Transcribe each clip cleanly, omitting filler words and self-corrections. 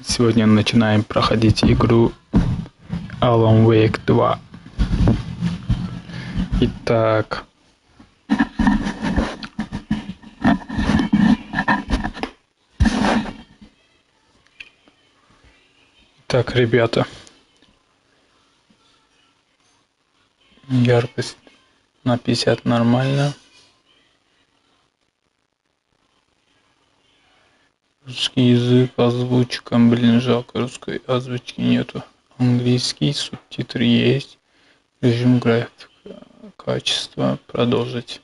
Сегодня начинаем проходить игру Alan Wake 2. Итак, ребята, яркость на 50 нормально. Русский язык, озвучка, жалко, русской озвучки нету. Английский, субтитры есть. Режим графика, качество, продолжить.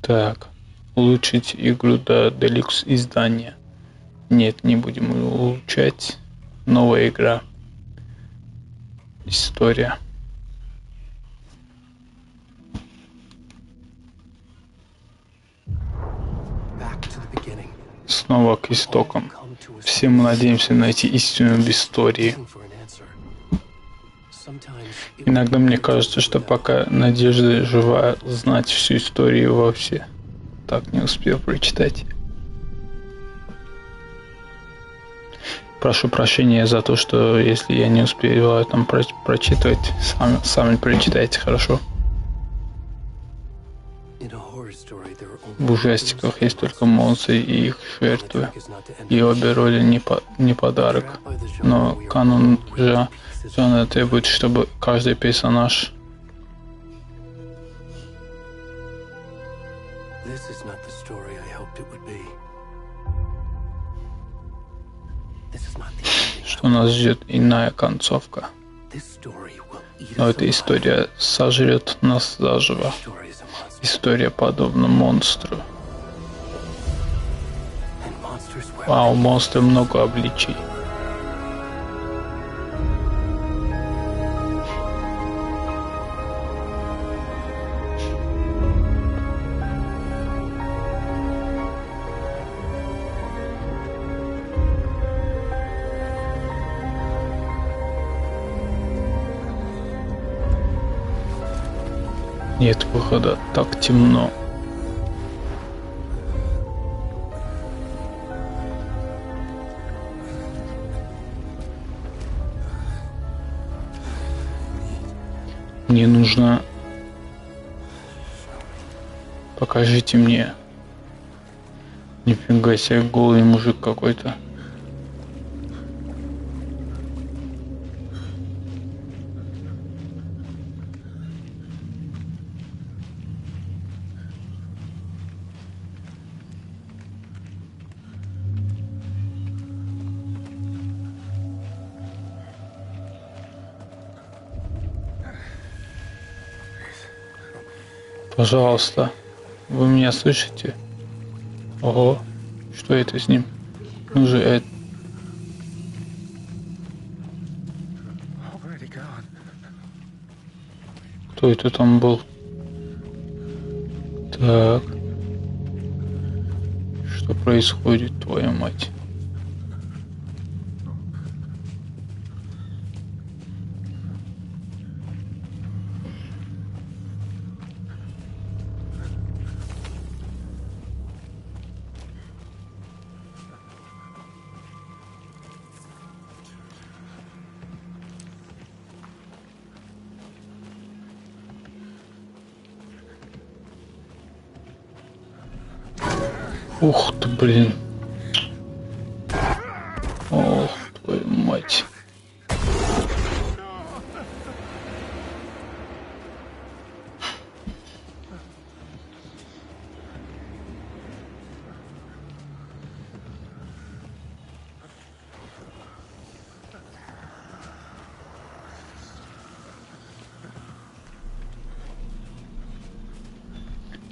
Так, улучшить игру до Deluxe издания. Нет, не будем улучшать. Новая игра. История. Снова к истокам. Все мы надеемся найти истину в истории. Иногда мне кажется, что пока надежда жива, знать всю историю вовсе так не успел прочитать. Прошу прощения за то, что если я не успеваю там прочитывать, сами прочитайте, хорошо? В ужастиках есть только монстры и их жертвы, и обе роли не подарок, но канон жанра требует, чтобы каждый персонаж что нас ждет иная концовка. Но эта история сожрет нас заживо. История подобна монстру. А у монстра много обличий. Нет выхода, так темно. Мне нужно... Покажите мне. Нифига себе, голый мужик какой-то. Пожалуйста, вы меня слышите? Ого, что это с ним? Ну же, это... Кто это там был? Так. Что происходит, твою мать? Ух ты, блин. Ох, твою мать.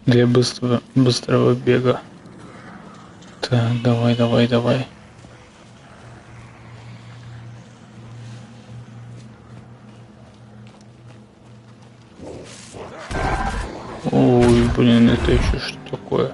Для быстрого бега. Так, давай. Ой, блин, это еще что такое?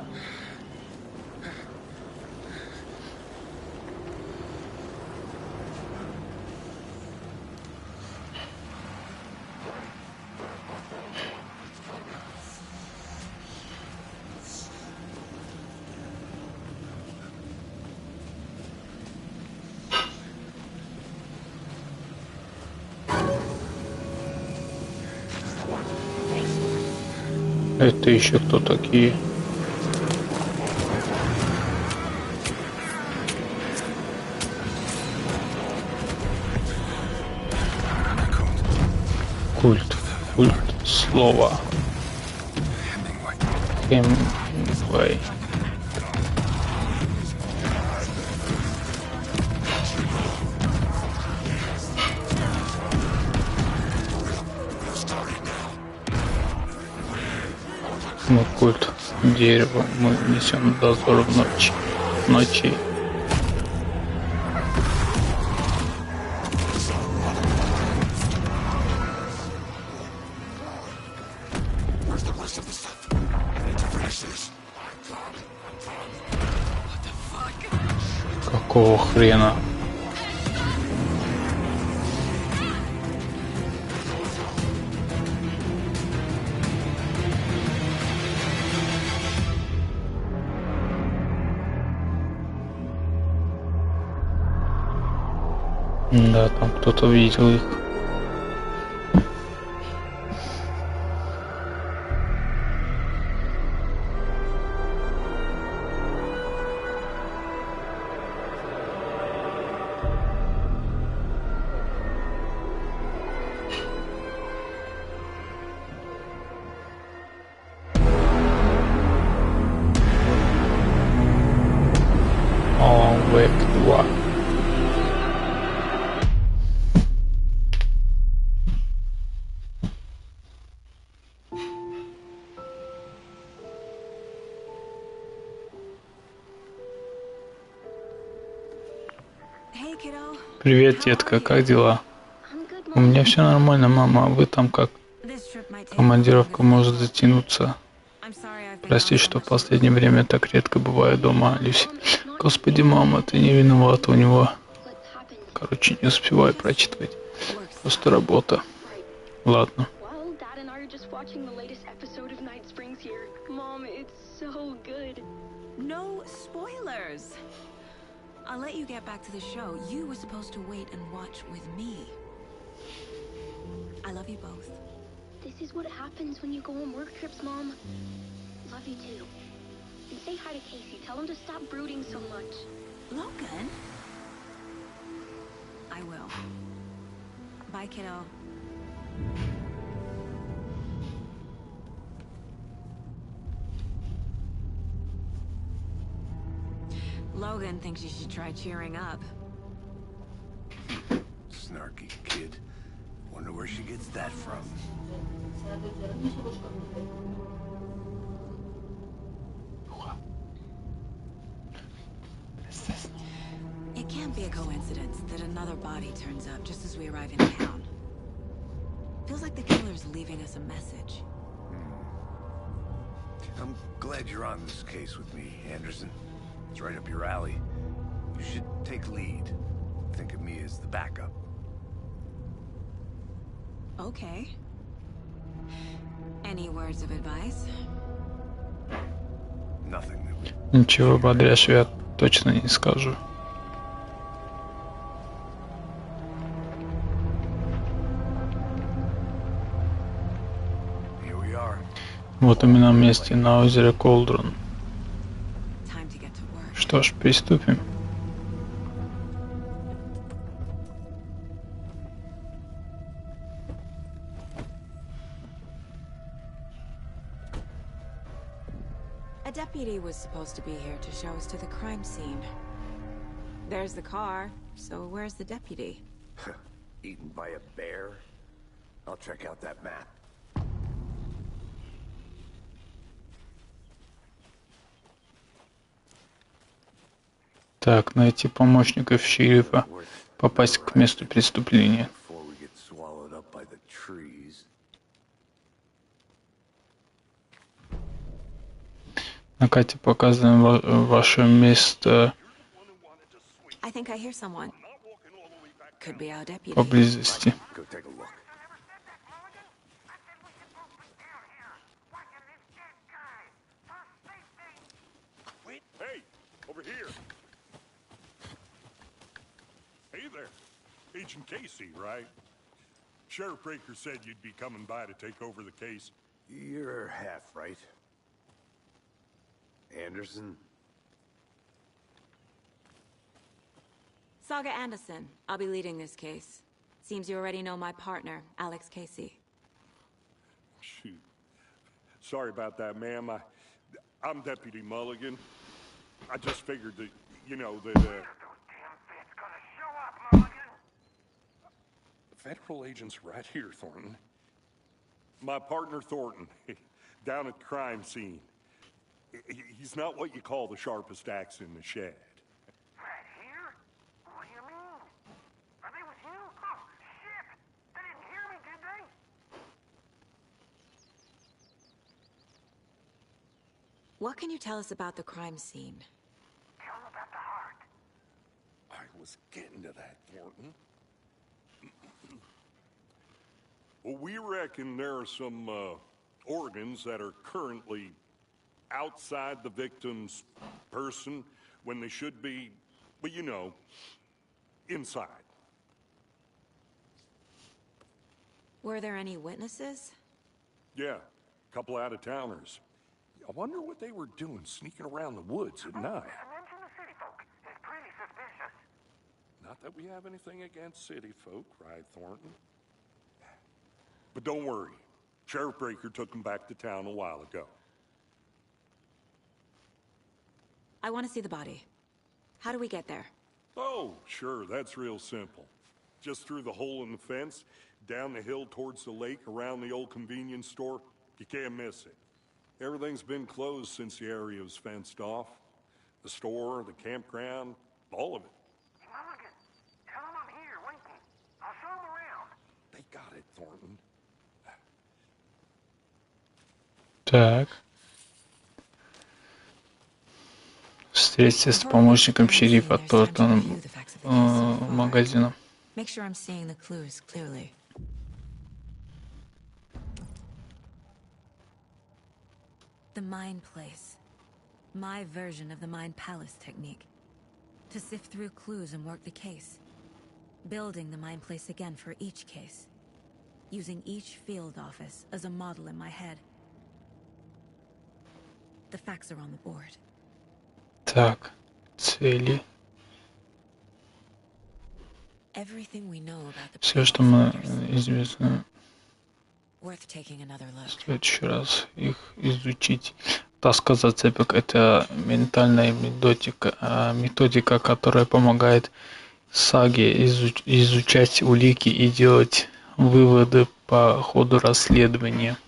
Это еще кто такие? Культ. Культ слова. Хемингуэй. Мы культ дерева, мы несем дозор в ночи. Какого хрена? Да, там кто-то видел их. Alan Wake 2. Привет, детка, как дела? У меня все нормально, мама, а вы там как? Командировка может затянуться. Прости, что в последнее время так редко бываю дома, Люси. Господи, мама, ты не виновата, у него... Короче, не успеваю прочитывать. Просто работа. Ладно. I'll let you get back to the show. You were supposed to wait and watch with me. I love you both. This is what happens when you go on work trips, Mom. Love you too. And say hi to Casey. Tell him to stop brooding so much. Logan? I will. Bye, kiddo. Logan thinks you should try cheering up. Snarky kid. Wonder where she gets that from. It can't be a coincidence that another body turns up just as we arrive in town. Feels like the killer's leaving us a message. I'm glad you're on this case with me, Anderson. It's right up your alley. You should take lead. Think of me as the backup. Okay. Any words of advice? Nothing that would... Ничего бодрящего я точно не скажу. Here we are. Вот мы на месте, на озере Колдрон. Time to get to work. Что ж, приступим. A deputy was supposed to be here to show us to the crime scene. There's the car, so where's the deputy? Eaten by a bear? I'll check out that map. Так, найти помощников шерифа, попасть к месту преступления. Before we get swallowed up by the trees. На карте показываем ваше место I think I hear someone. Could be our deputy. поблизости. Go take a look. Hey, over here. Hey there. Agent Casey, right? Sheriff Breaker said you'd be coming by to take over the case. You're half right. Anderson? Saga Anderson. I'll be leading this case. Seems you already know my partner, Alex Casey. Shoot. Sorry about that, ma'am. I'm Deputy Mulligan. I just figured that, The federal agent's right here, Thornton. My partner, Thornton, down at the crime scene. He's not what you call the sharpest axe in the shed. Right here? What do you mean? Are they with you? Oh, shit! They didn't hear me, did they? What can you tell us about the crime scene? Tell them about the heart. I was getting to that, Thornton. Well, we reckon there are some organs that are currently outside the victim's person when they should be, well, you know, inside. Were there any witnesses? Yeah, a couple out-of-towners. I wonder what they were doing sneaking around the woods at night. Mention the city folk. It's pretty suspicious. Not that we have anything against city folk, right, Thornton? But don't worry. Sheriff Breaker took them back to town a while ago. I want to see the body. How do we get there? Oh, sure, that's real simple. Just through the hole in the fence, down the hill towards the lake, around the old convenience store. You can't miss it. Everything's been closed since the area was fenced off. The store, the campground, all of it. Mulligan, tell them I'm here, waiting. I'll show them around. They got it, Thornton. Так. Встретиться с помощником шерифа Тортоном магазином. Make sure I'm seeing the clues clearly. The Mind Place. My version of the Mind Palace technique. To sift through clues and work the case. Building the Mind Place again for each case. Using each field office as a model in my head. The facts are on the board. Так, цели. Everything we know about the Все, что previous мы murders. известно, Worth taking another look. стоит еще раз их изучить. Таска зацепок — это ментальная методика, которая помогает саге изучать улики и делать выводы по ходу расследования.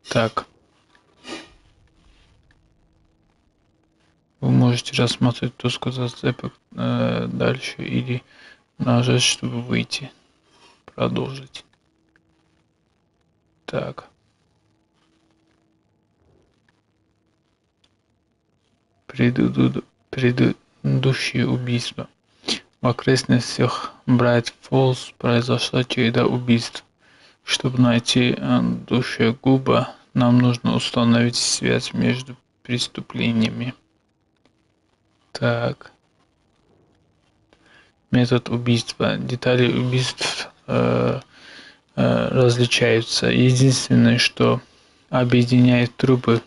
Так. Вы можете рассмотреть доску зацепок дальше или нажать, чтобы выйти. Продолжить. Так. Предыдущее убийство. В окрестностях Брайт-Фоллс произошла череда убийств. Чтобы найти душегуба, нам нужно установить связь между преступлениями. Так. Метод убийства. Детали убийств различаются. Единственное, что объединяет трупы,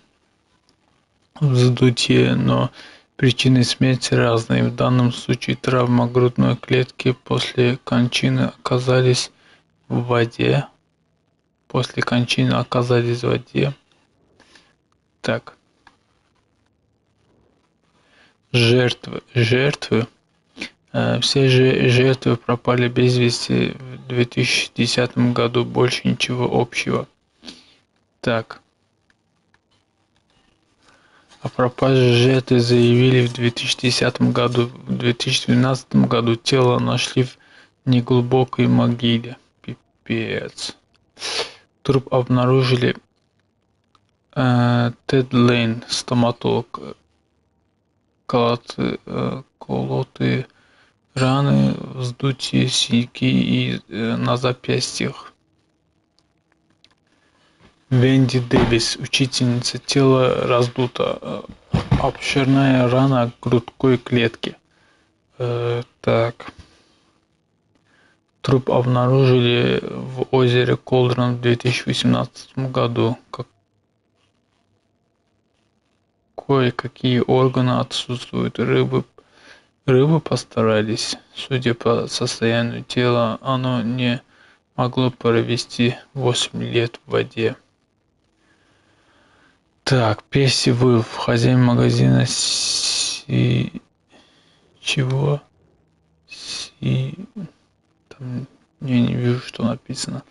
вздутие, но причины смерти разные. В данном случае травма грудной клетки после кончины оказались в воде. Так. Жертвы. Все жертвы пропали без вести в 2010 году. Больше ничего общего. Так. О пропаже жертвы заявили в 2010 году. В 2012 году тело нашли в неглубокой могиле. Пипец. Труп обнаружили Тед Лейн, стоматолог. Колотые раны, вздутие, синяки на запястьях. Венди Дэвис, учительница, тело раздуто. Обширная рана грудной клетки. Так. Труп обнаружили в озере Колдрон в 2018 году. Кое-какие органы отсутствуют. Рыбы постарались. Судя по состоянию тела, оно не могло провести 8 лет в воде. Так, Перси Вилф, хозяин магазина Чего? Там я не вижу, что написано.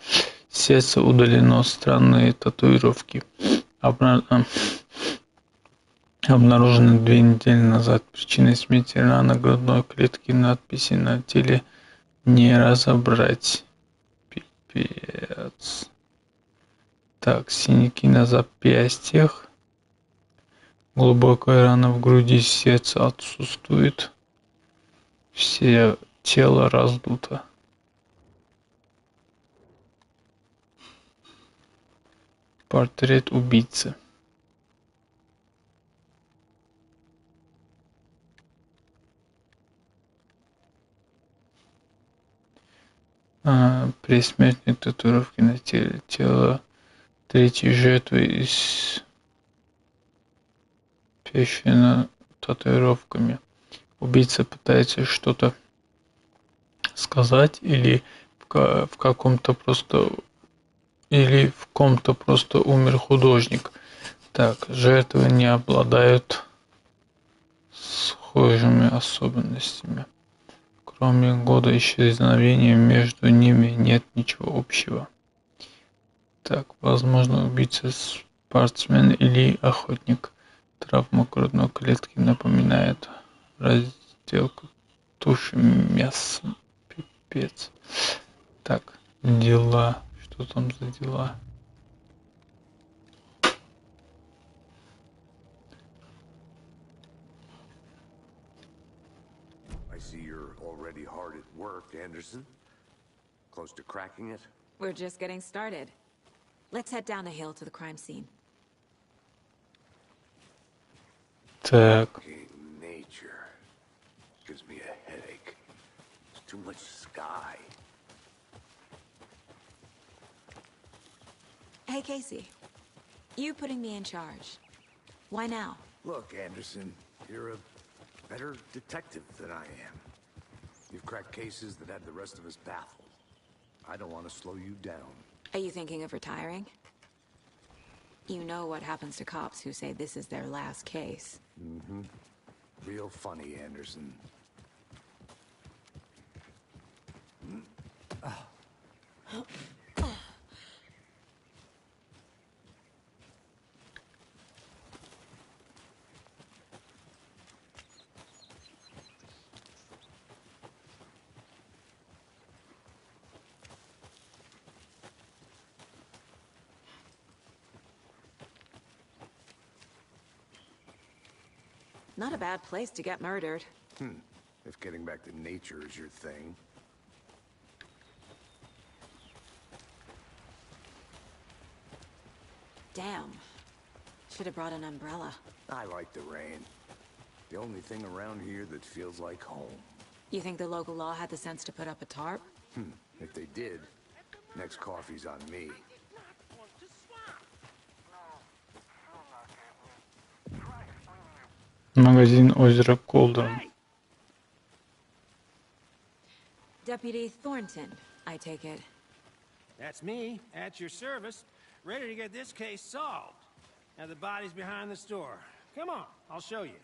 Сердце удалено, странные татуировки. Обнаружены 2 недели назад. Причиной смерти рана грудной клетки, надписи на теле не разобрать. Пипец. Так, синяки на запястьях. Глубокая рана в груди, сердце отсутствует. Все тело раздуто. Портрет убийцы. Предсмертные татуировки на теле. Тело третьей жертвы испещрено татуировками. Убийца пытается что-то сказать или в каком-то просто умер художник. Так, жертвы не обладают схожими особенностями. Кроме года исчезновения между ними нет ничего общего. Так, возможно, убийца спортсмен или охотник. Травма грудной клетки напоминает разделку туши мясом. Пипец. Так, дела. Что там за дела? I see you're already hard at work, Anderson. Close to cracking it? We're just getting started. Let's head down the hill to the crime scene. Так, Okay, nature. Gives me a headache. There's too much sky. Hey, Casey. You putting me in charge. Why now? Look, Anderson, you're a better detective than I am. You've cracked cases that had the rest of us baffled. I don't want to slow you down. Are you thinking of retiring? You know what happens to cops who say this is their last case. Mm-hmm. Real funny, Anderson. Not a bad place to get murdered. If getting back to nature is your thing. Damn. Should have brought an umbrella. I like the rain. The only thing around here that feels like home. You think the local law had the sense to put up a tarp? If they did, next coffee's on me. магазин озера Колдон. Deputy Thornton, I take it. That's me, at your service, ready to get this case solved. Now the body's behind the store. Come on, I'll show you.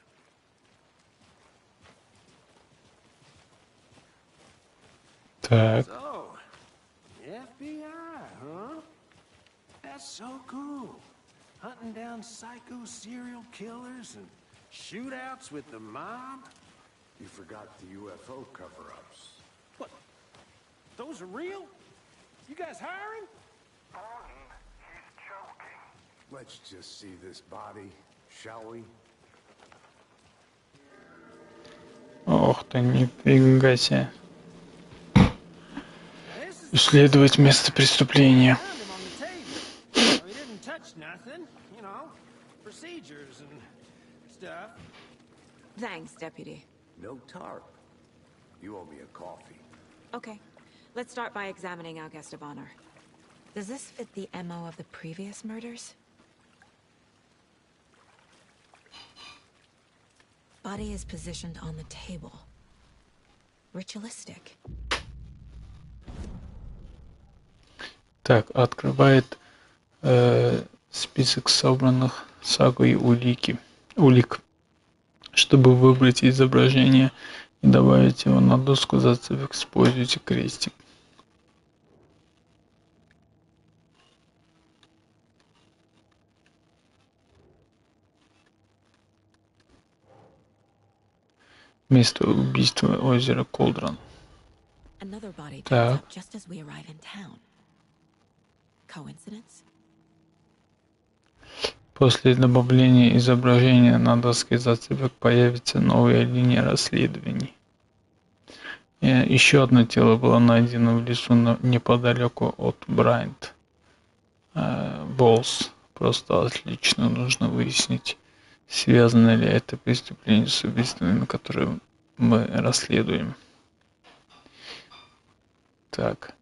Так, So, FBI, huh? That's so cool. Hunting down psycho serial killers and shootouts with the mob. You forgot the UFO cover-ups. What? Those are real? You guys hiring? He's joking. Let's just see this body, shall we? ох ты, нифига себе. This is Исследовать место преступления. found him on the table. So he didn't touch nothing, you know, procedures and stuff. Thanks, Deputy. No tarp. You owe me a coffee. Okay. Let's start by examining our guest of honor. Does this fit the MO of the previous murders? Body is positioned on the table. Ritualistic. Так, открывает список собранных сагой улик, чтобы выбрать изображение и добавить его на доску зацепок, используйте крестик. Место убийства озера Колдрон. Another body turns Так. up just as we arrive in town. Coincidence? После добавления изображения на доске зацепок появится новая линия расследований. Еще одно тело было найдено в лесу неподалеку от Брайант Болс. Просто отлично, нужно выяснить, связано ли это преступление с убийствами, которые мы расследуем. Так.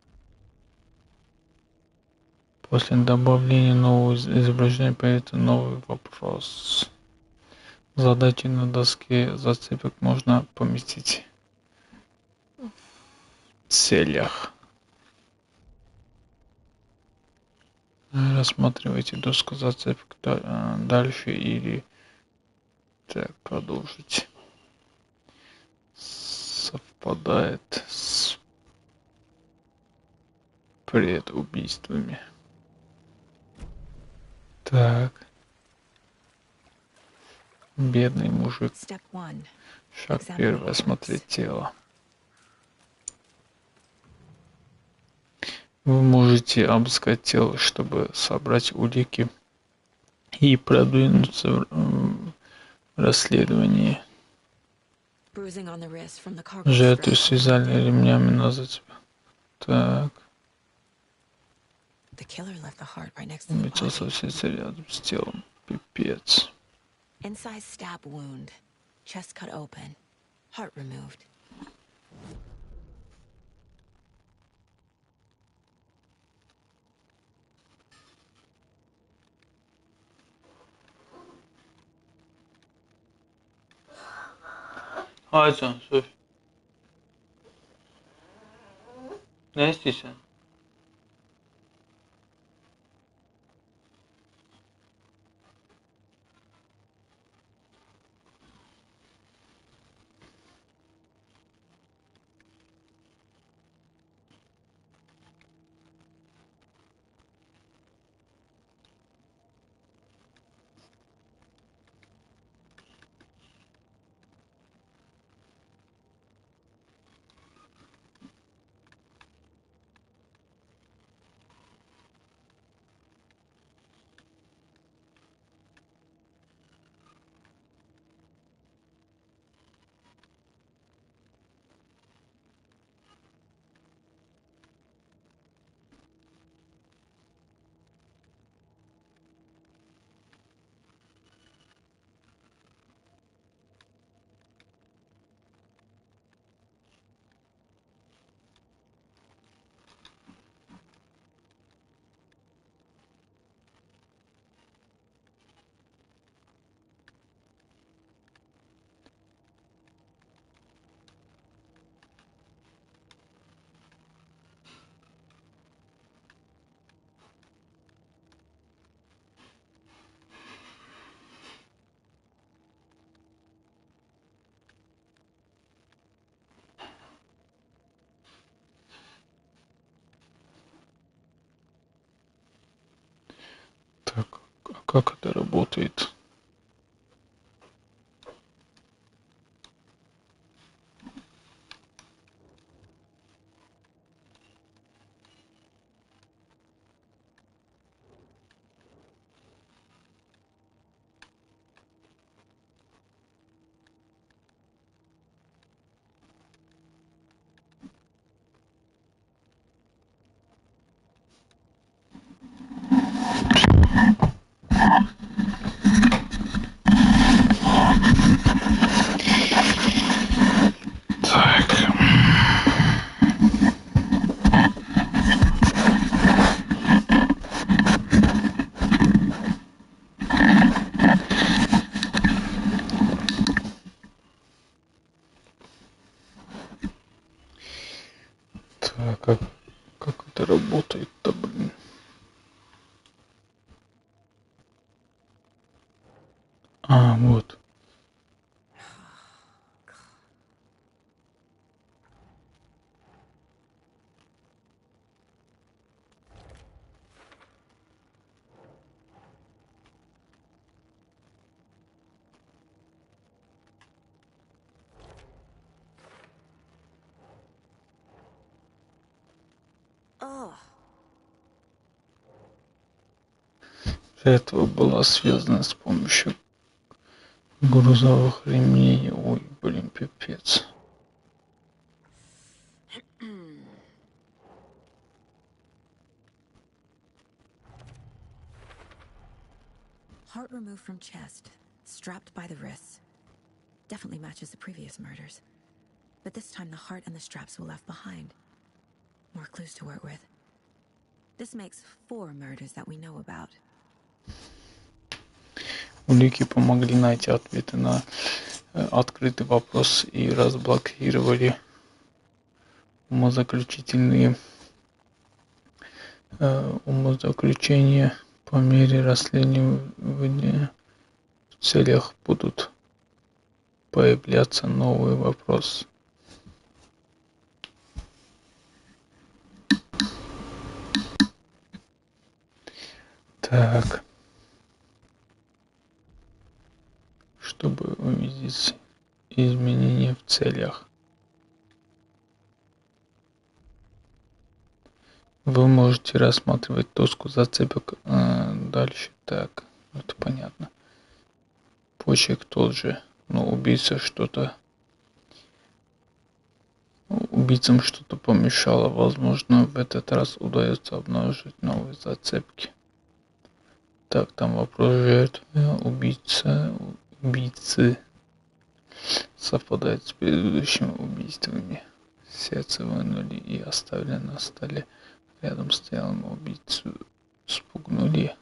После добавления нового изображения появится новый вопрос. Задачи на доске зацепок можно поместить в целях. Рассматривайте доску зацепок дальше или так продолжить. Совпадает с предубийствами. Так. Бедный мужик. Step 1. Шаг первый. Осмотреть тело. Вы можете обыскать тело, чтобы собрать улики и продвинуться в расследовании. Bruising on the wrist from the cargo Жертву strap. связали ремнями на зацепе. Так. The killer left the heart right next to the Убийца body. совсем рядом с телом. Пипец. Incised stab wound. Chest cut open. Heart removed. Aycan, sus. Ne istiyorsun? Так, а как это работает? А, вот. Ugh. Жертва была связана с помощью грузовых ремней. Ой, блин, пипец. Heart removed from chest, strapped by the wrists. Definitely matches the previous murders. But this time the heart and the straps were left behind. More clues to work with. This makes 4 murders that we know about. Улики помогли найти ответы на открытый вопрос и разблокировали умозаключения по мере расследования. В целях будут появляться новые вопросы. Так. Чтобы увидеть изменения в целях. Вы можете рассматривать доску зацепок дальше. Так, это понятно. Почерк тот же, но убийцам что-то помешало. Возможно, в этот раз удается обнаружить новые зацепки. Так, там вопрос жертвы, убийцы совпадает с предыдущими убийствами. Сердце вынули и оставили на столе. Рядом стоял убийцу, спугнули.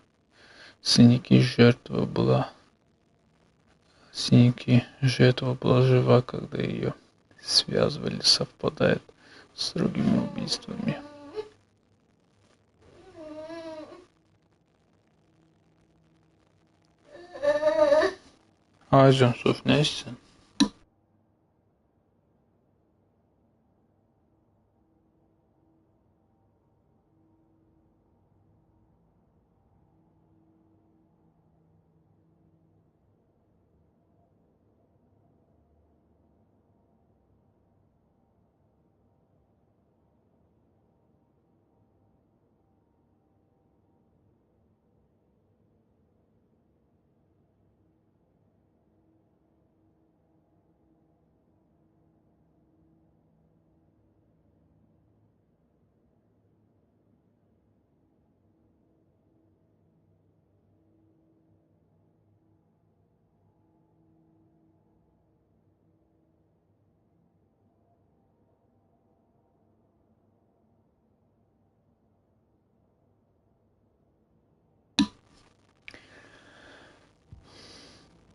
Синяки жертва была жива, когда ее связывали, совпадает с другими убийствами. Ayrıca Suf neyse.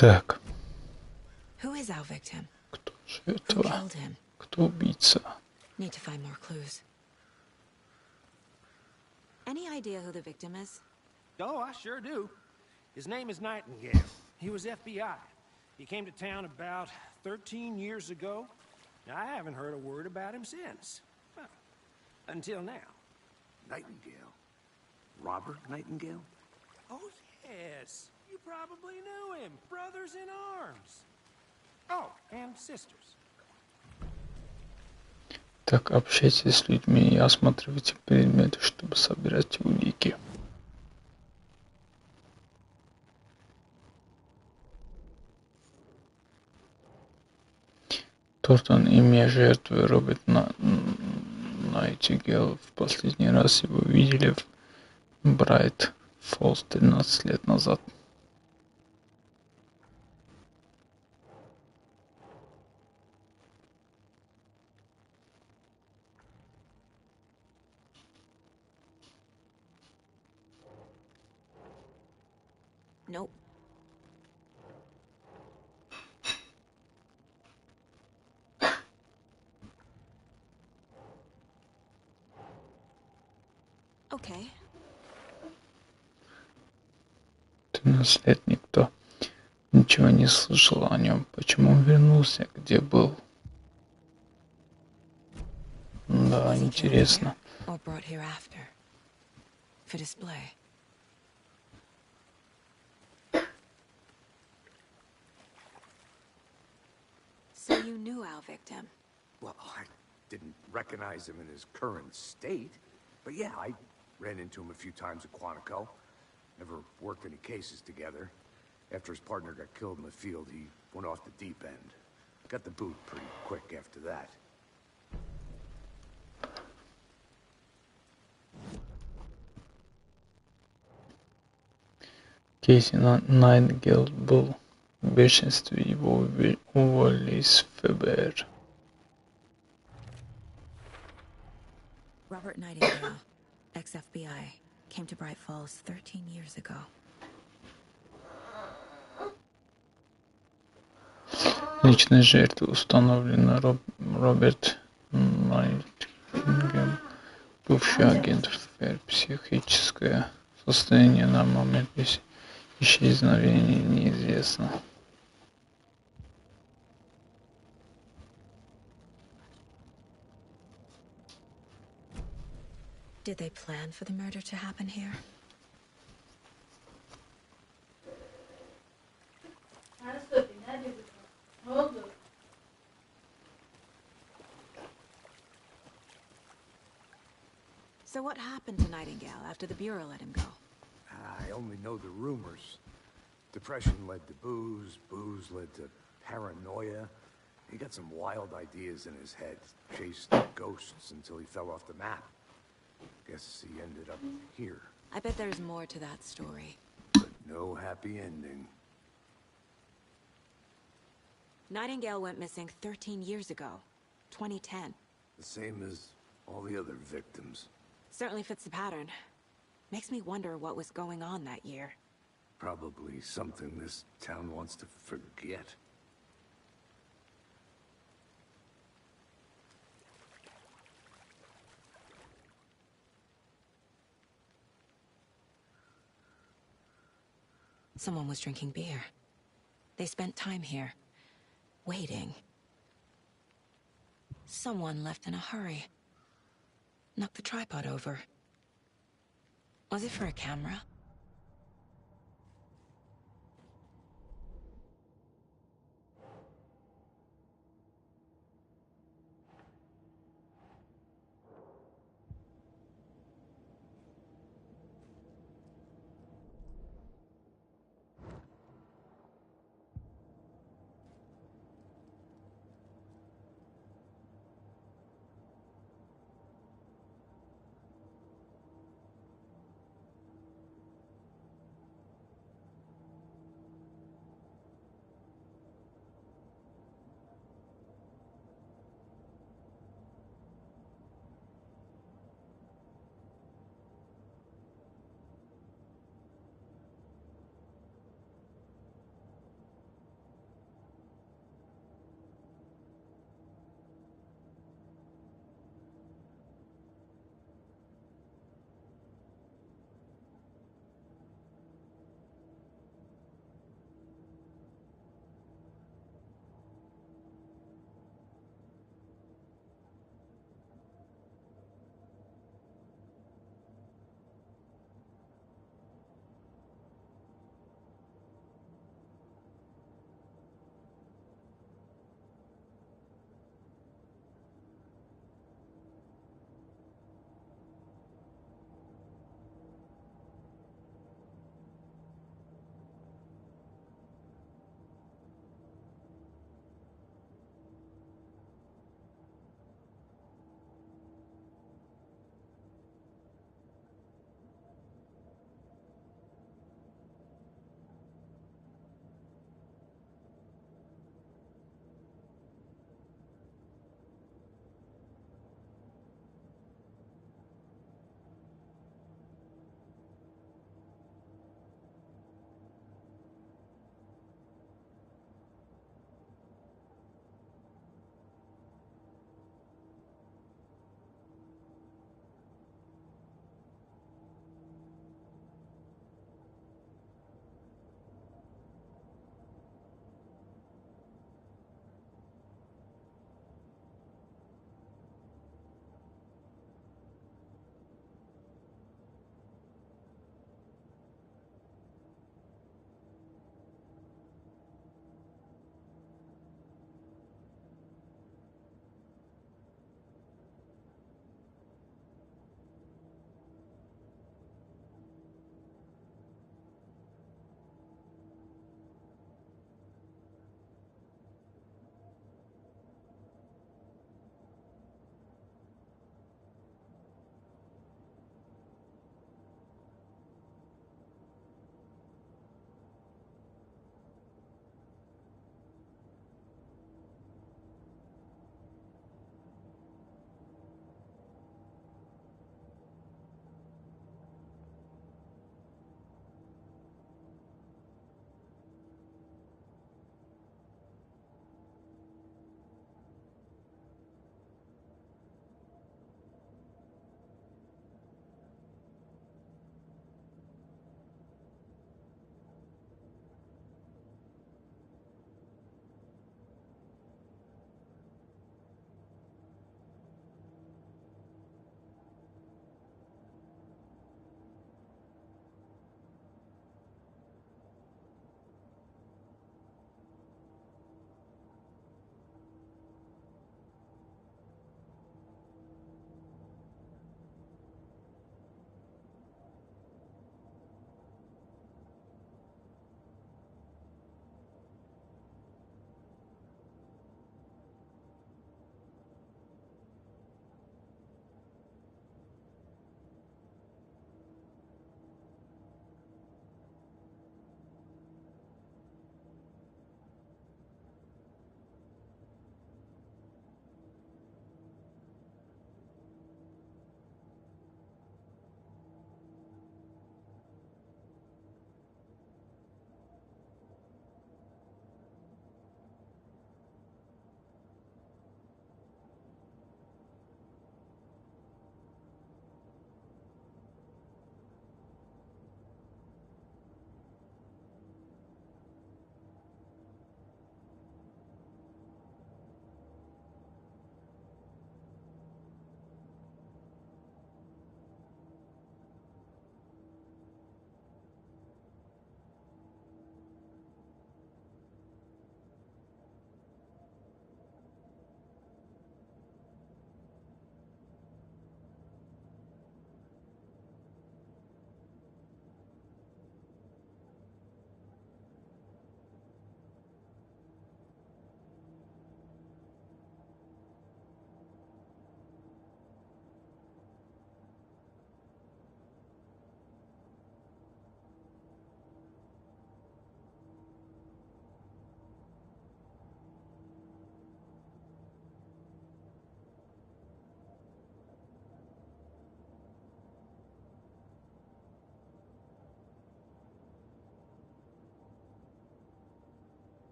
Так. Who is our victim? Кто Who жертва? killed him? Кто убийца? Need to find more clues. Any idea who the victim is? Oh, I sure do. His name is Nightingale. He was FBI. He came to town about 13 years ago. I haven't heard a word about him since. Well, until now. Nightingale? Robert Nightingale? Oh, yes. You probably knew him. Brothers in arms. Oh, and sisters. Так, общайтесь с людьми и осматривайте предметы, чтобы собирать улики. Тортон, имя жертвы Роберт Найтингейл. В последний раз его видели в Брайт Фоллс 13 лет назад. Nope. Okay. 13 лет никто Ничего не слышал о нем. Почему он вернулся? Где был? Да, Was he killed интересно. here or brought here after? For display. So you knew our victim? Well, I didn't recognize him in his current state. But yeah, I ran into him a few times at Quantico. Never worked any cases together. After his partner got killed in the field, he went off the deep end. Got the boot pretty quick after that. Кейси Найтгелл был в бешенстве, его уволили из ФБР. Robert Nightingale, ex-FBI, came to Bright Falls 13 years ago. Личной жертвой установлена Роберт Найтингем, бывший агент ФБР. Психическое состояние на момент исчезновения неизвестно. Did they plan for the murder to happen here? So what happened to Nightingale after the Bureau let him go? I only know the rumors. Depression led to booze, booze led to paranoia. He got some wild ideas in his head, chased ghosts until he fell off the map. Guess he ended up here. I bet there's more to that story. But no happy ending. Nightingale went missing 13 years ago, 2010. The same as all the other victims. Certainly fits the pattern. Makes me wonder what was going on that year. Probably something this town wants to forget. Someone was drinking beer. They spent time here, waiting. Someone left in a hurry. Knocked the tripod over. Was it for a camera?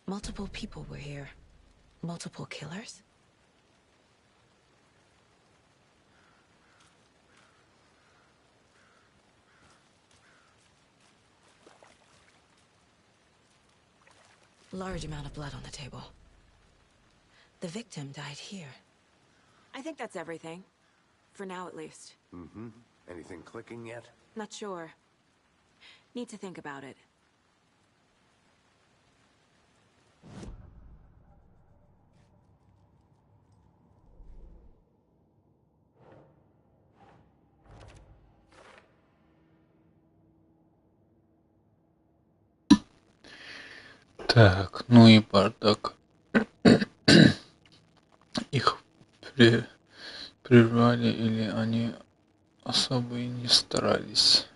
Multiple people were here. Multiple killers? Large amount of blood on the table. The victim died here. I think that's everything. For now, at least. Mm-hmm. Anything clicking yet? Not sure. Need to think about it. Так, ну и бардак. Их прервали или они особо и не старались.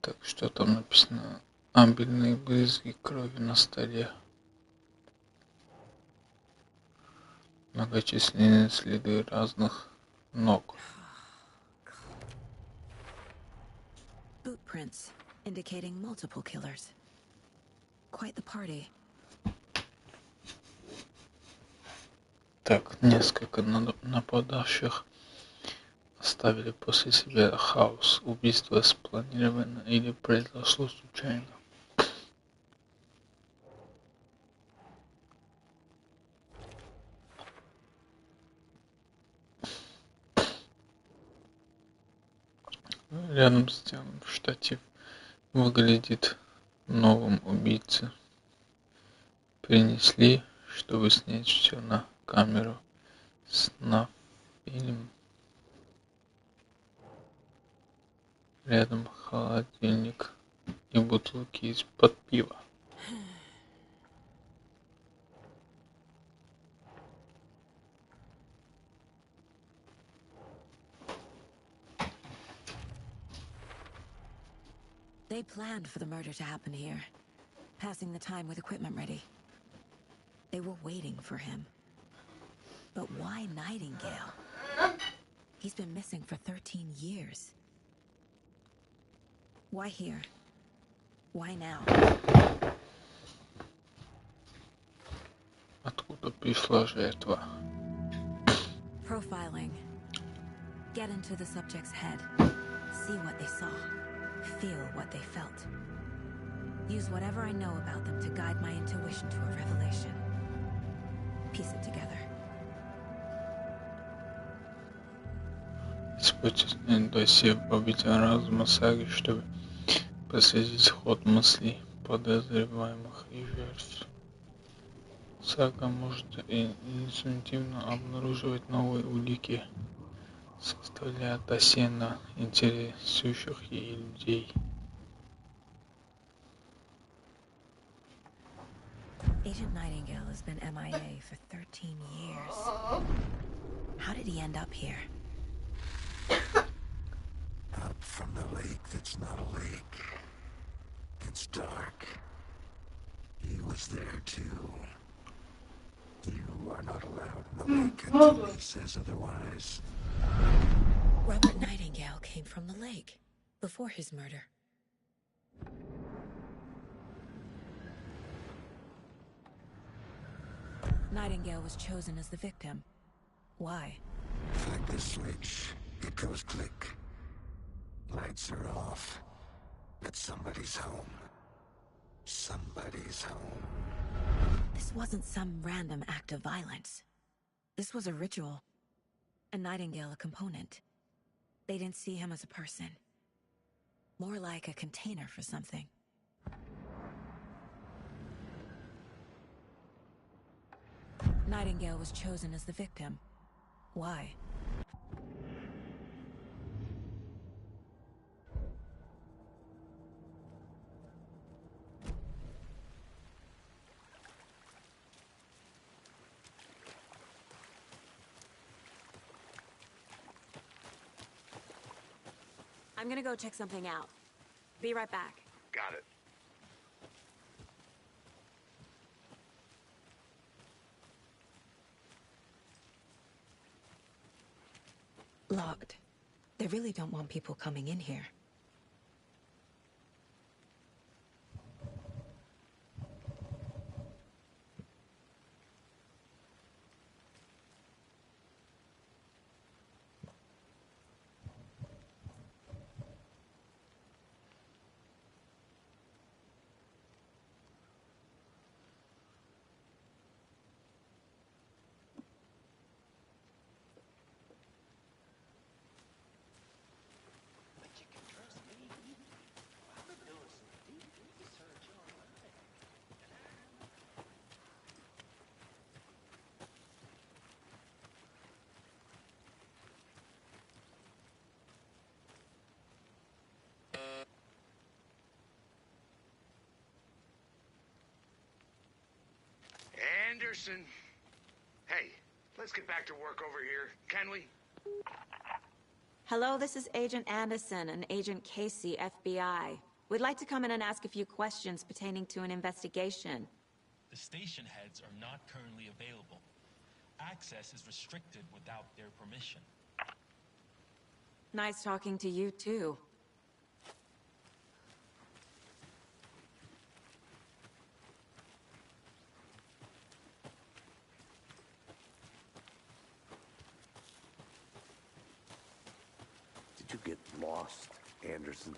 Так, что там написано? Амбельные брызги крови на столе. Многочисленные следы разных ног. Boot prints, indicating multiple killers. Quite the party. Так, несколько нападавших оставили после себя хаос. Убийство спланировано или произошло случайно. Рядом с тем штатив выглядит новым убийцы. Принесли, чтобы снять все на камеру. На фильм. Рядом холодильник и бутылки из-под пива. They planned for the murder to happen here, passing the time with equipment ready. They were waiting for him. But why Nightingale? He's been missing for 13 years. Why here? Why now? Откуда пришла жертва? Profiling. Get into the subject's head. See what they saw. Feel what they felt. Use whatever I know about them to guide my intuition to a revelation. Piece it together. Использовать досье побития разума саги, чтобы проследить ход мыслей подозреваемых и жертв. Сага может интуитивно обнаруживать новые улики, составляя досье на интересующих ей людей. Agent Nightingale has been MIA for 13 years. How did he end up here? Up from the lake that's not a lake. It's dark. He was there too. You are not allowed in the lake until he says otherwise. Robert Nightingale came from the lake before his murder. Nightingale was chosen as the victim. Why? Flick the switch, it goes click. Lights are off. But somebody's home. Somebody's home. This wasn't some random act of violence. This was a ritual. And Nightingale a component. They didn't see him as a person. More like a container for something. Nightingale was chosen as the victim. Why? I'm gonna go check something out. Be right back. Got it. Locked. They really don't want people coming in here. Anderson. Hey, let's get back to work over here, can we? Hello, this is Agent Anderson and Agent Casey, FBI. We'd like to come in and ask a few questions pertaining to an investigation. The station heads are not currently available. Access is restricted without their permission. Nice talking to you, too. Did you get lost, Anderson?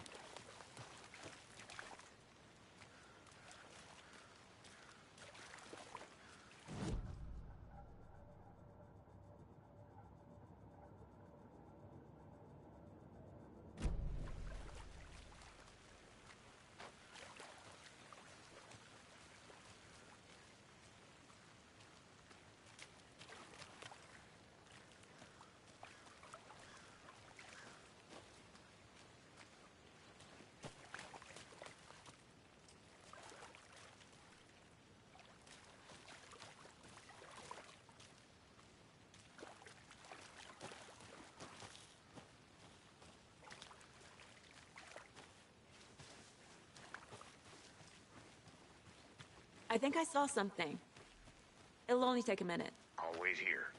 I think I saw something. It'll only take a minute. I'll wait here.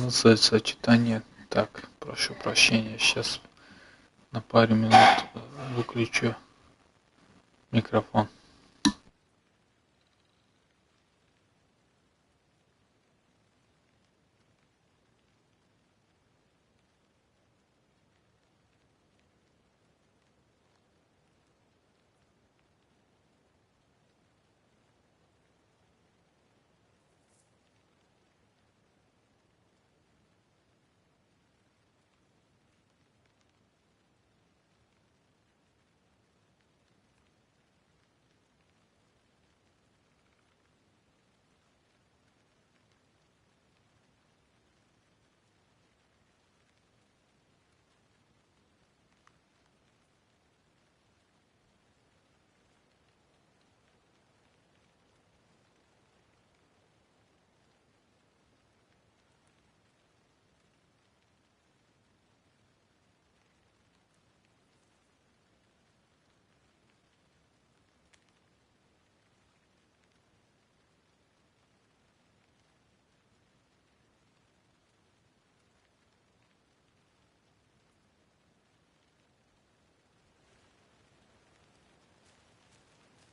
Сочетание. Так, прошу прощения, сейчас на пару минут выключу микрофон.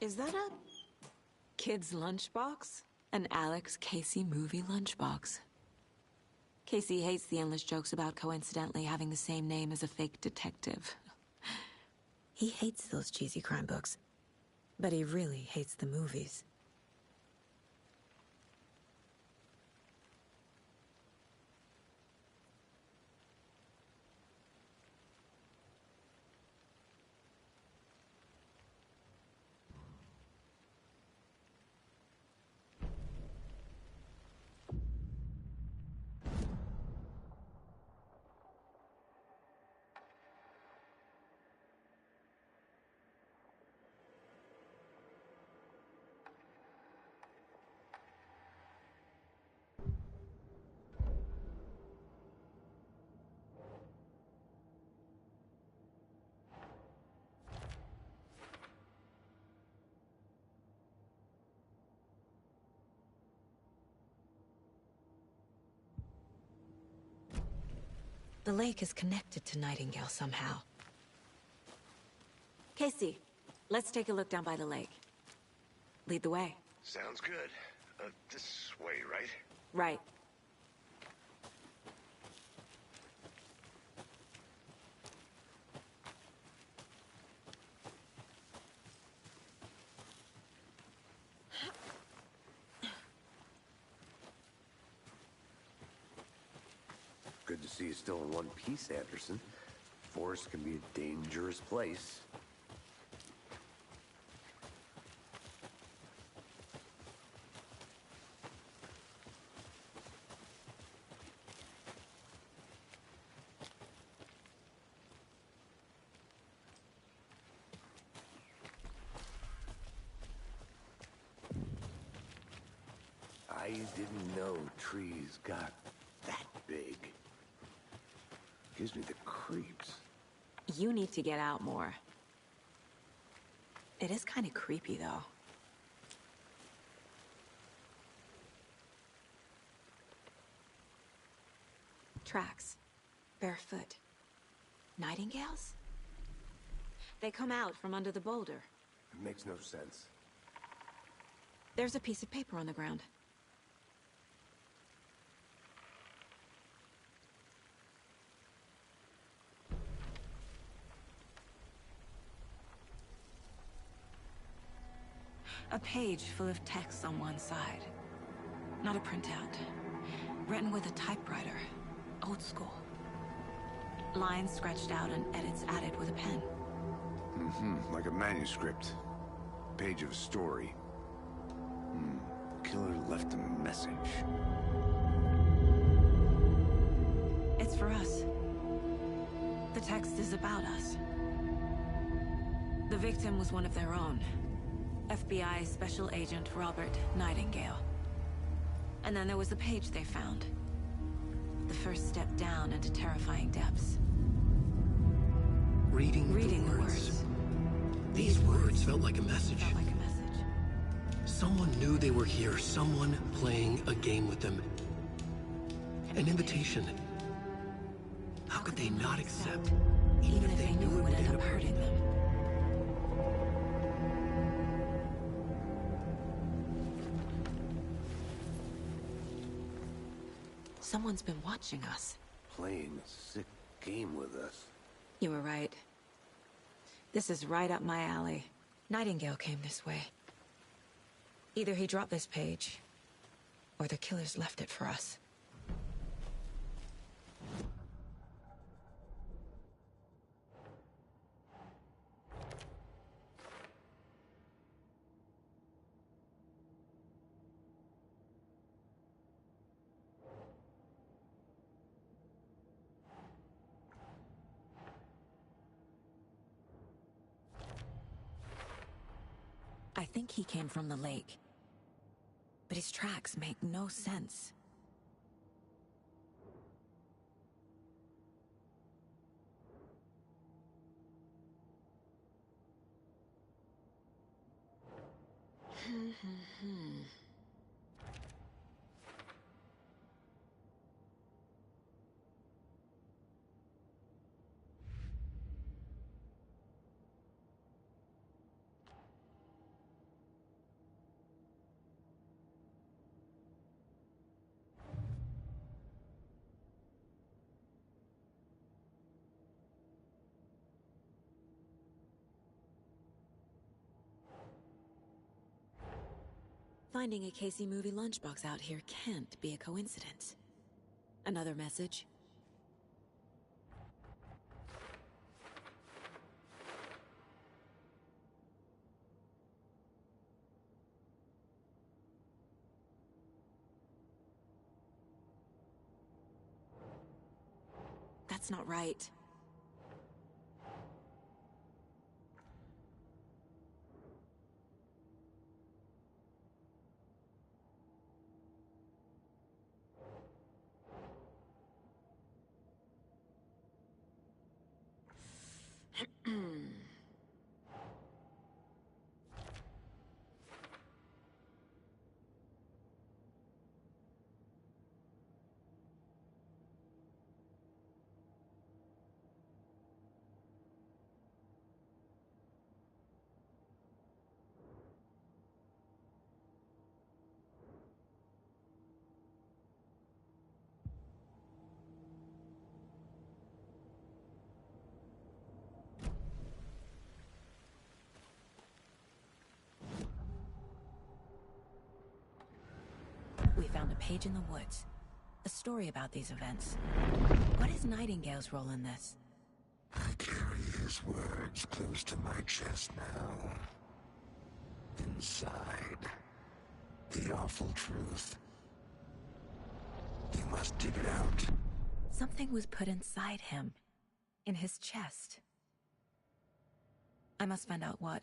Is that a kid's lunchbox? An Alex Casey movie lunchbox. Casey hates the endless jokes about coincidentally having the same name as a fake detective. He hates those cheesy crime books, but he really hates the movies. The lake is connected to Nightingale somehow. Casey, let's take a look down by the lake. Lead the way. Sounds good. This way, right? Right. Good to see you still in one piece, Anderson. Forest can be a dangerous place. I didn't know trees got that big. Gives me the creeps. You need to get out more. It is kind of creepy, though. Tracks. Barefoot. Nightingales? They come out from under the boulder. It makes no sense. There's a piece of paper on the ground. A page full of text on one side. Not a printout. Written with a typewriter. Old school. Lines scratched out and edits added with a pen. Mm-hmm, like a manuscript. Page of a story. Killer left a message. It's for us. The text is about us. The victim was one of their own. FBI Special Agent Robert Nightingale. And then there was the page they found. The first step down into terrifying depths. Reading the words. These words felt like a message. Felt like a message. Someone knew they were here, someone playing a game with them. An invitation. How could they not accept, even if they knew it would end up hurting them? Someone's been watching us. Playing a sick game with us. You were right. This is right up my alley. Nightingale came this way. Either he dropped this page, or the killers left it for us. I think he came from the lake. But his tracks make no sense. Finding a Casey movie lunchbox out here can't be a coincidence. Another message? That's not right. We found a page in the woods. A story about these events. What is Nightingale's role in this? I carry his words close to my chest now. Inside, the awful truth. You must dig it out. Something was put inside him. In his chest. I must find out what.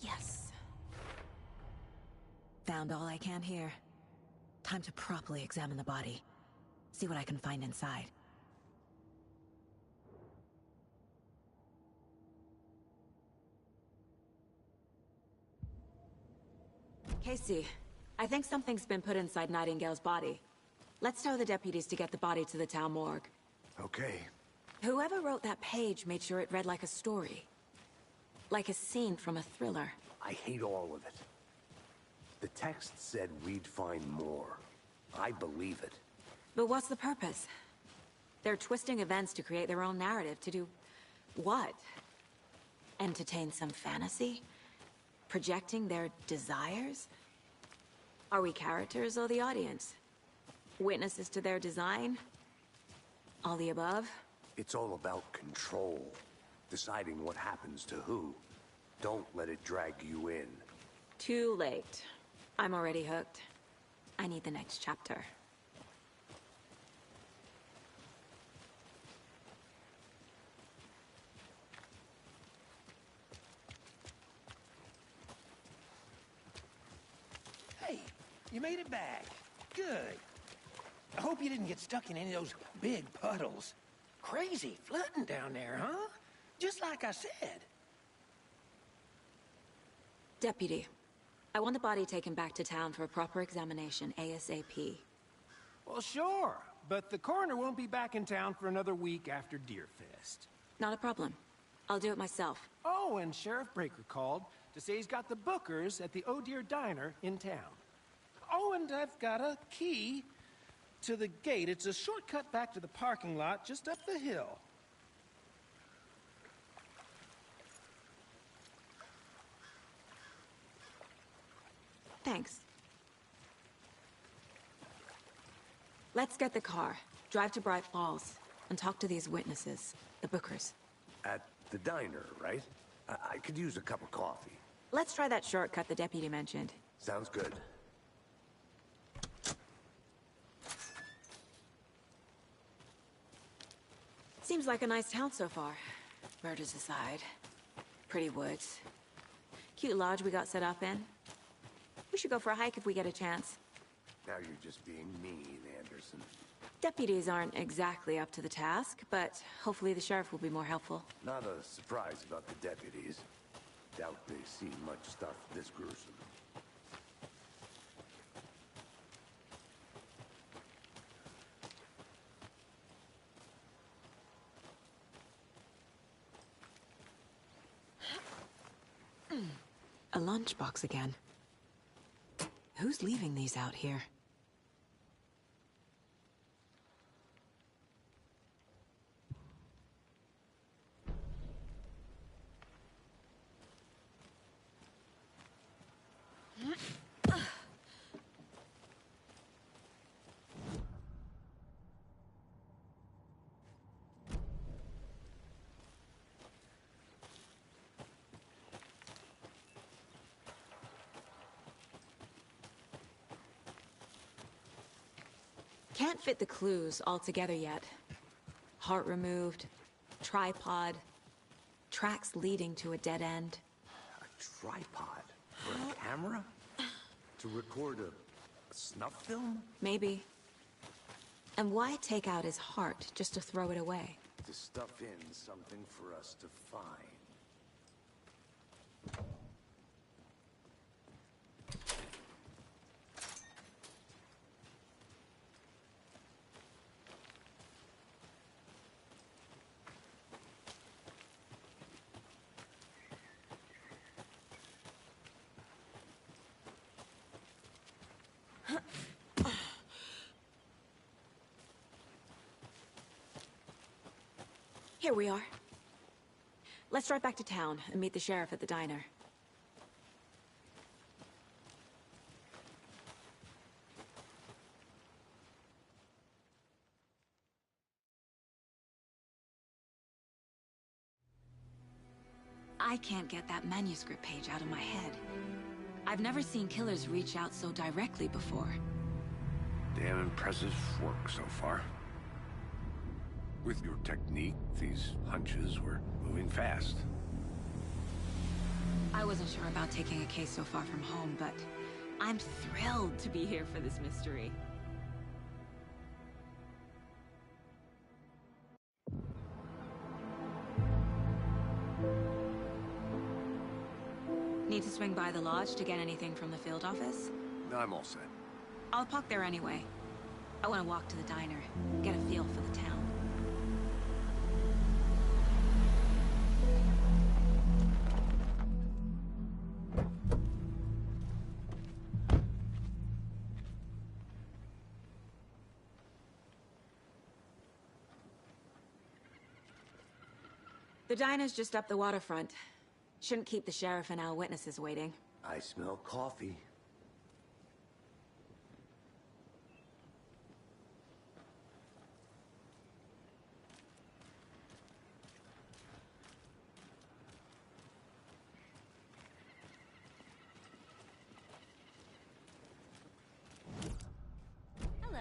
Yes. Found all I can here. Time to properly examine the body. See what I can find inside. Casey, I think something's been put inside Nightingale's body. Let's tell the deputies to get the body to the town morgue. Okay. Whoever wrote that page made sure it read like a story. Like a scene from a thriller. I hate all of it. The text said we'd find more. I believe it. But what's the purpose? They're twisting events to create their own narrative to do... what? Entertain some fantasy? Projecting their desires? Are we characters or the audience? Witnesses to their design? All the above? It's all about control. Deciding what happens to who. Don't let it drag you in. Too late. I'm already hooked. I need the next chapter. Hey, you made it back. Good. I hope you didn't get stuck in any of those big puddles. Crazy flooding down there, huh? Just like I said. Deputy, I want the body taken back to town for a proper examination, ASAP. Well, sure, but the coroner won't be back in town for another week after Deerfest. Not a problem. I'll do it myself. Oh, and Sheriff Breaker called to say he's got the bookers at the Oh Dear Diner in town. Oh, and I've got a key to the gate. It's a shortcut back to the parking lot just up the hill. Thanks. Let's get the car, drive to Bright Falls, and talk to these witnesses, the bookers. At the diner, right? I could use a cup of coffee. Let's try that shortcut the deputy mentioned. Sounds good. Seems like a nice town so far. Murders aside. Pretty woods. Cute lodge we got set up in. We should go for a hike if we get a chance. Now you're just being mean, Anderson. Deputies aren't exactly up to the task, but hopefully the sheriff will be more helpful. Not a surprise about the deputies. Doubt they've seen much stuff this gruesome. A lunchbox again. Who's leaving these out here? Can't fit the clues all together yet. Heart removed, tripod, tracks leading to a dead end. A tripod? For a camera? To record a snuff film? Maybe. And why take out his heart just to throw it away? To stuff in something for us to find. Here we are. Let's drive back to town and meet the sheriff at the diner. I can't get that manuscript page out of my head. I've never seen killers reach out so directly before. Damn impressive work so far. With your technique, these hunches were moving fast. I wasn't sure about taking a case so far from home, but I'm thrilled to be here for this mystery. Need to swing by the lodge to get anything from the field office? I'm all set. I'll park there anyway. I want to walk to the diner, get a feel for the town. The diner's just up the waterfront. Shouldn't keep the sheriff and our witnesses waiting. I smell coffee. Hello.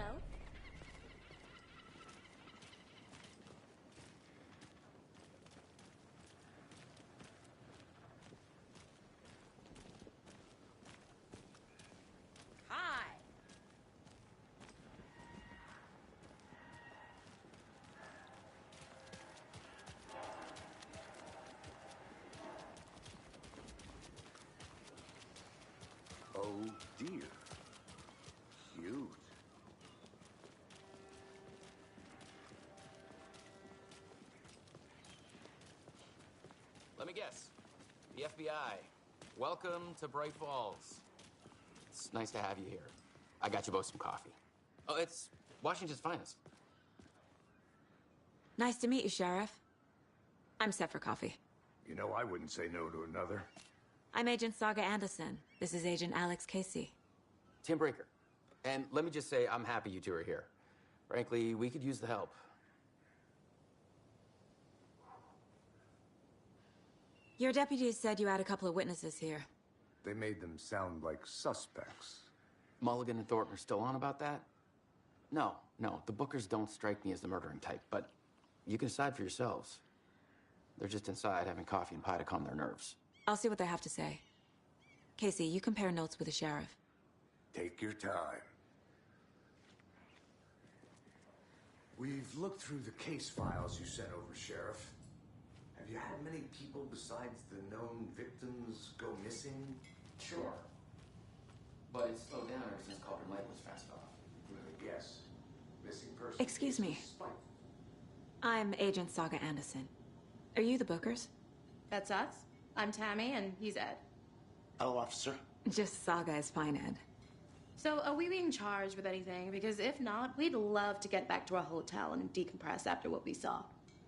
Hi. Oh dear. Cute. Let me guess. The FBI. Welcome to Bright Falls. It's nice to have you here. I got you both some coffee. Oh, it's Washington's finest. Nice to meet you, Sheriff. I'm set for coffee. You know, I wouldn't say no to another. I'm Agent Saga Anderson. This is Agent Alex Casey. Tim Breaker. And let me just say, I'm happy you two are here. Frankly, we could use the help. Your deputies said you had a couple of witnesses here. They made them sound like suspects. Mulligan and Thornton are still on about that? No, the Bookers don't strike me as the murdering type, but You can decide for yourselves. They're just inside having coffee and pie to calm their nerves. I'll see what they have to say. Casey, you compare notes with the sheriff. Take your time. We've looked through the case files you sent over, Sheriff. Have you had many people besides the known victims go missing? Sure. But it's slowed down ever since Cauldron Lake was fast off. Yes. Missing person. Excuse me. I'm Agent Saga Anderson. Are you the Bookers? That's us. I'm Tammy, and he's Ed. Hello, officer. Just Saga is fine, Ed. So, are we being charged with anything? Because if not, we'd love to get back to our hotel and decompress after what we saw.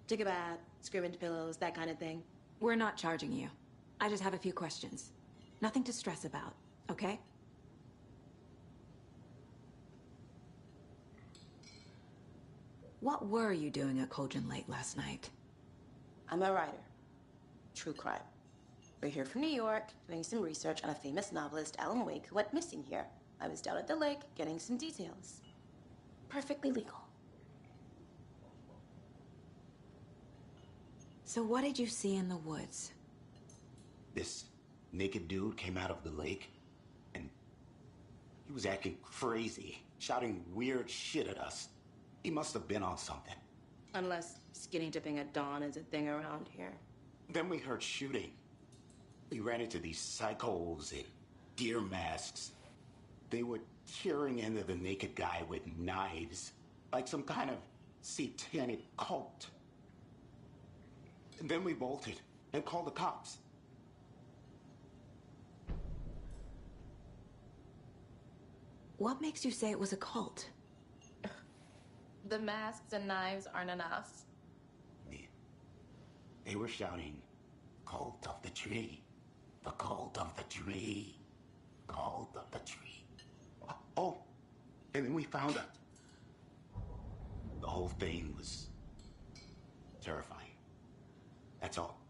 Take a bath, scream into pillows, that kind of thing. We're not charging you. I just have a few questions. Nothing to stress about, okay? What were you doing at Cauldron Lake last night? I'm a writer. True crime. We're here from New York, doing some research on a famous novelist, Alan Wake, who went missing here. I was down at the lake, getting some details. Perfectly legal. So what did you see in the woods? This naked dude came out of the lake, and he was acting crazy, shouting weird shit at us. He must have been on something. Unless skinny dipping at dawn is a thing around here. Then we heard shooting. We ran into these psychos in deer masks. They were tearing into the naked guy with knives, like some kind of satanic cult. And then we bolted and called the cops. What makes you say it was a cult? The masks and knives aren't enough. They were shouting, "Cult of the tree, the cult of the tree, cult of the tree." Oh, and then we found out. The whole thing was terrifying. That's all.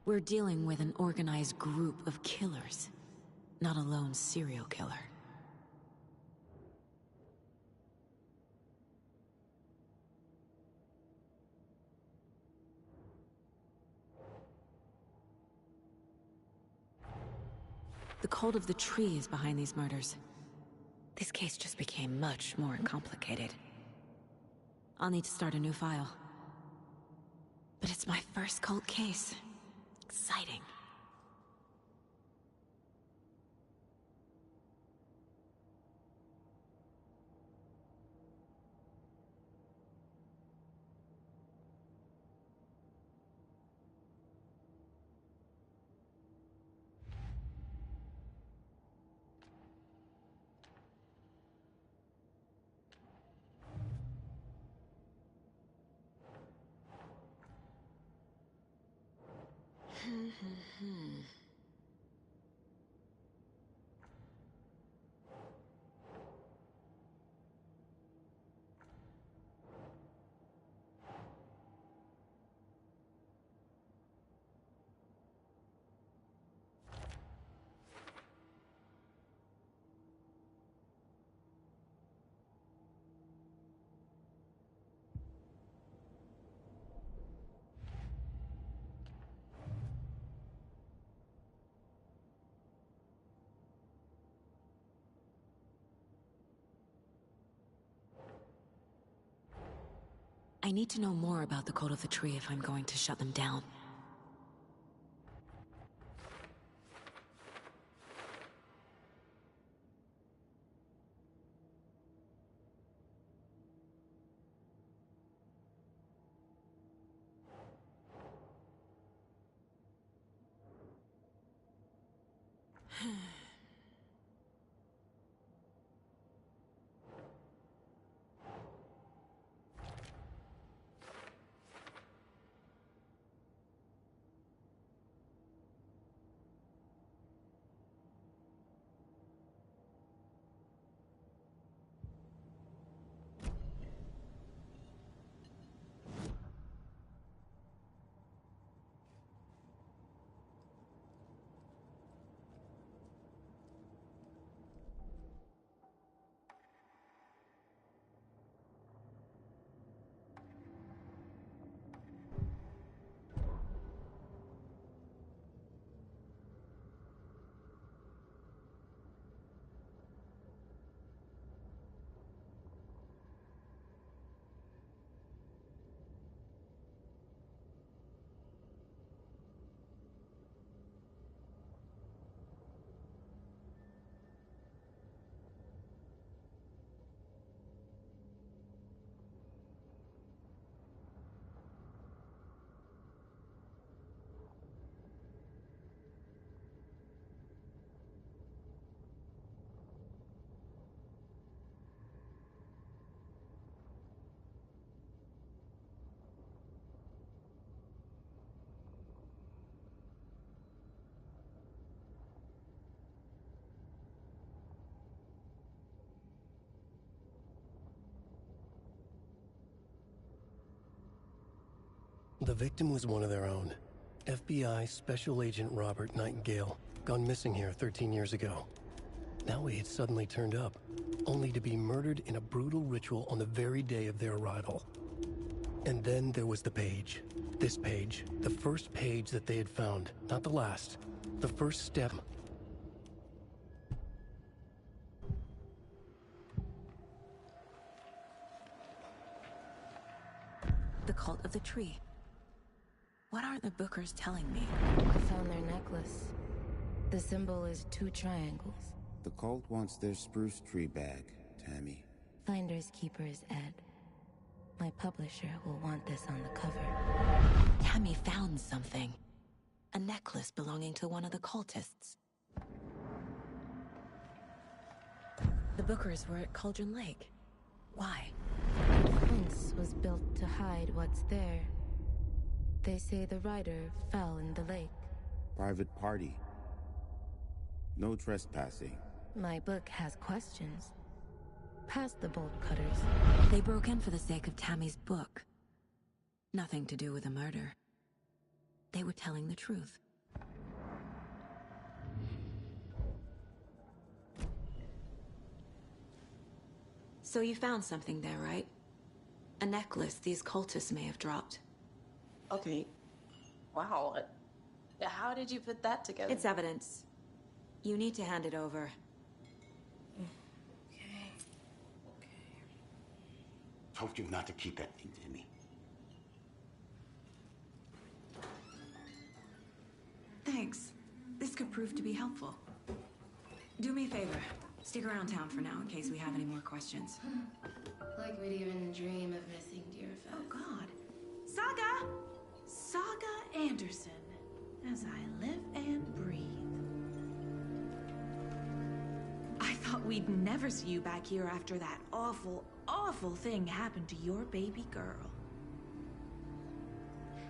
We're dealing with an organized group of killers, not a lone serial killer. The cult of the tree is behind these murders. This case just became much more complicated. I'll need to start a new file. But it's my first cult case. Exciting. I need to know more about the cult of the tree if I'm going to shut them down. The victim was one of their own. FBI Special Agent Robert Nightingale, gone missing here 13 years ago. Now he had suddenly turned up, only to be murdered in a brutal ritual on the very day of their arrival. And then there was the page. This page, the first page that they had found, not the last. The first step. The cult of the tree. What are the Bookers telling me? I found their necklace. The symbol is 2 triangles. The cult wants their spruce tree back, Tammy. Finders keepers, Ed. My publisher will want this on the cover. Tammy found something. A necklace belonging to one of the cultists. The Bookers were at Cauldron Lake. Why? The fence was built to hide what's there. They say the rider fell in the lake. Private party. No trespassing. My book has questions. Past the bolt cutters. They broke in for the sake of Tammy's book. Nothing to do with a murder. They were telling the truth. So you found something there, right? A necklace these cultists may have dropped. Okay. Wow. How did you put that together? It's evidence. You need to hand it over. Told you not to keep that thing to me. Thanks. This could prove to be helpful. Do me a favor. Stick around town for now in case we have any more questions. Like we'd even dream of missing dear Fez. Oh, God. Saga! Saga Anderson. As I live and breathe. I thought we'd never see you back here after that awful, awful thing happened to your baby girl.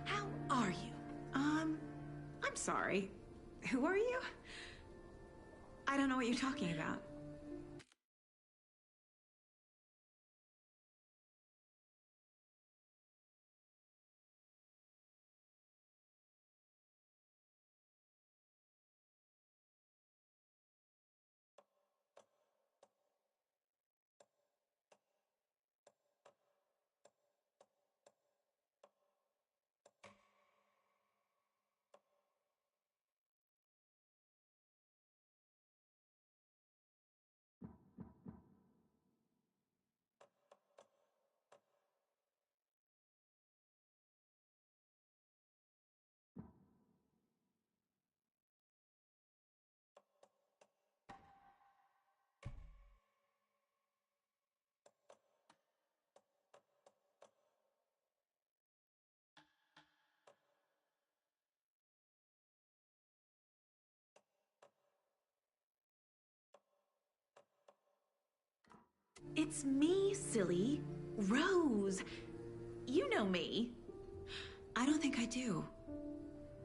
How are you? I'm sorry. Who are you? I don't know what you're talking about. It's me, silly. Rose. You know me. I don't think I do.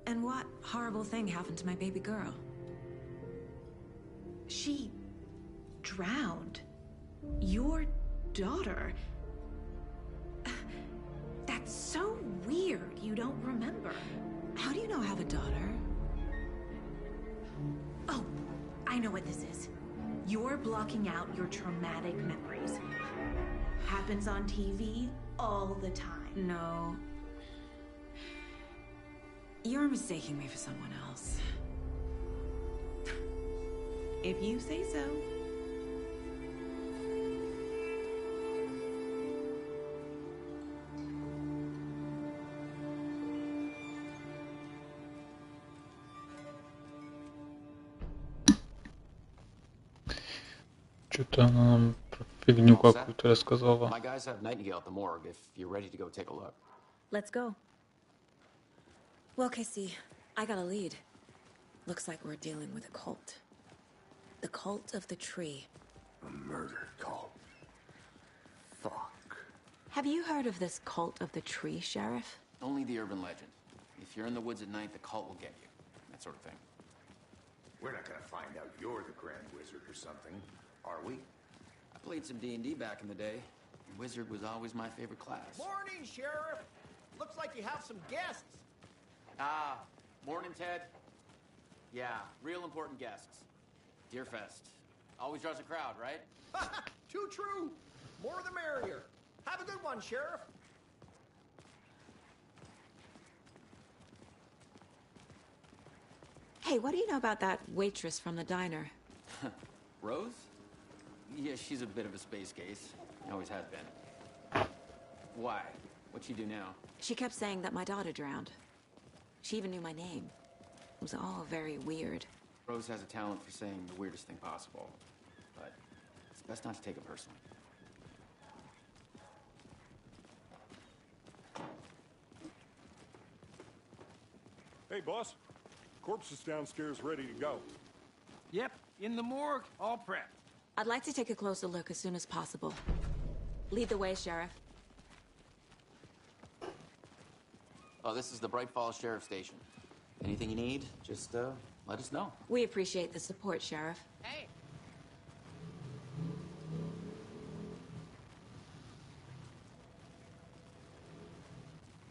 And what horrible thing happened to my baby girl? She drowned. Your daughter. That's so weird you don't remember. How do you know I have a daughter? Oh, I know what this is. You're blocking out your traumatic memories. Happens on TV all the time. No. You're mistaking me for someone else. If you say so. Что-то она нам про фигню какую-то рассказала. My guys have Nightingale at the morgue if you're ready to go take a look. Let's go. Well, Casey, I got a lead. Looks like we're dealing with a cult. The cult of the tree. A murder cult. Fuck. Have you heard of this cult of the tree, Sheriff? Only the urban legend. If you're in the woods at night, the cult will get you. That sort of thing. We're not gonna find out you're the Grand Wizard or something, are we? I played some D&D back in the day. Wizard was always my favorite class. Morning, Sheriff! Looks like you have some guests. Ah, morning, Ted. Yeah, real important guests. Deerfest. Always draws a crowd, right? Too true. More the merrier. Have a good one, Sheriff. Hey, what do you know about that waitress from the diner? Rose? Yeah, she's a bit of a space case. Always has been. Why? What'd she do now? She kept saying that my daughter drowned. She even knew my name. It was all very weird. Rose has a talent for saying the weirdest thing possible. But it's best not to take it personally. Hey, boss. Corpse is downstairs ready to go. Yep, in the morgue, all prepped. I'd like to take a closer look as soon as possible. Lead the way, Sheriff. Oh, this is the Bright Falls Sheriff Station. Anything you need, just let us know. We appreciate the support, Sheriff. Hey!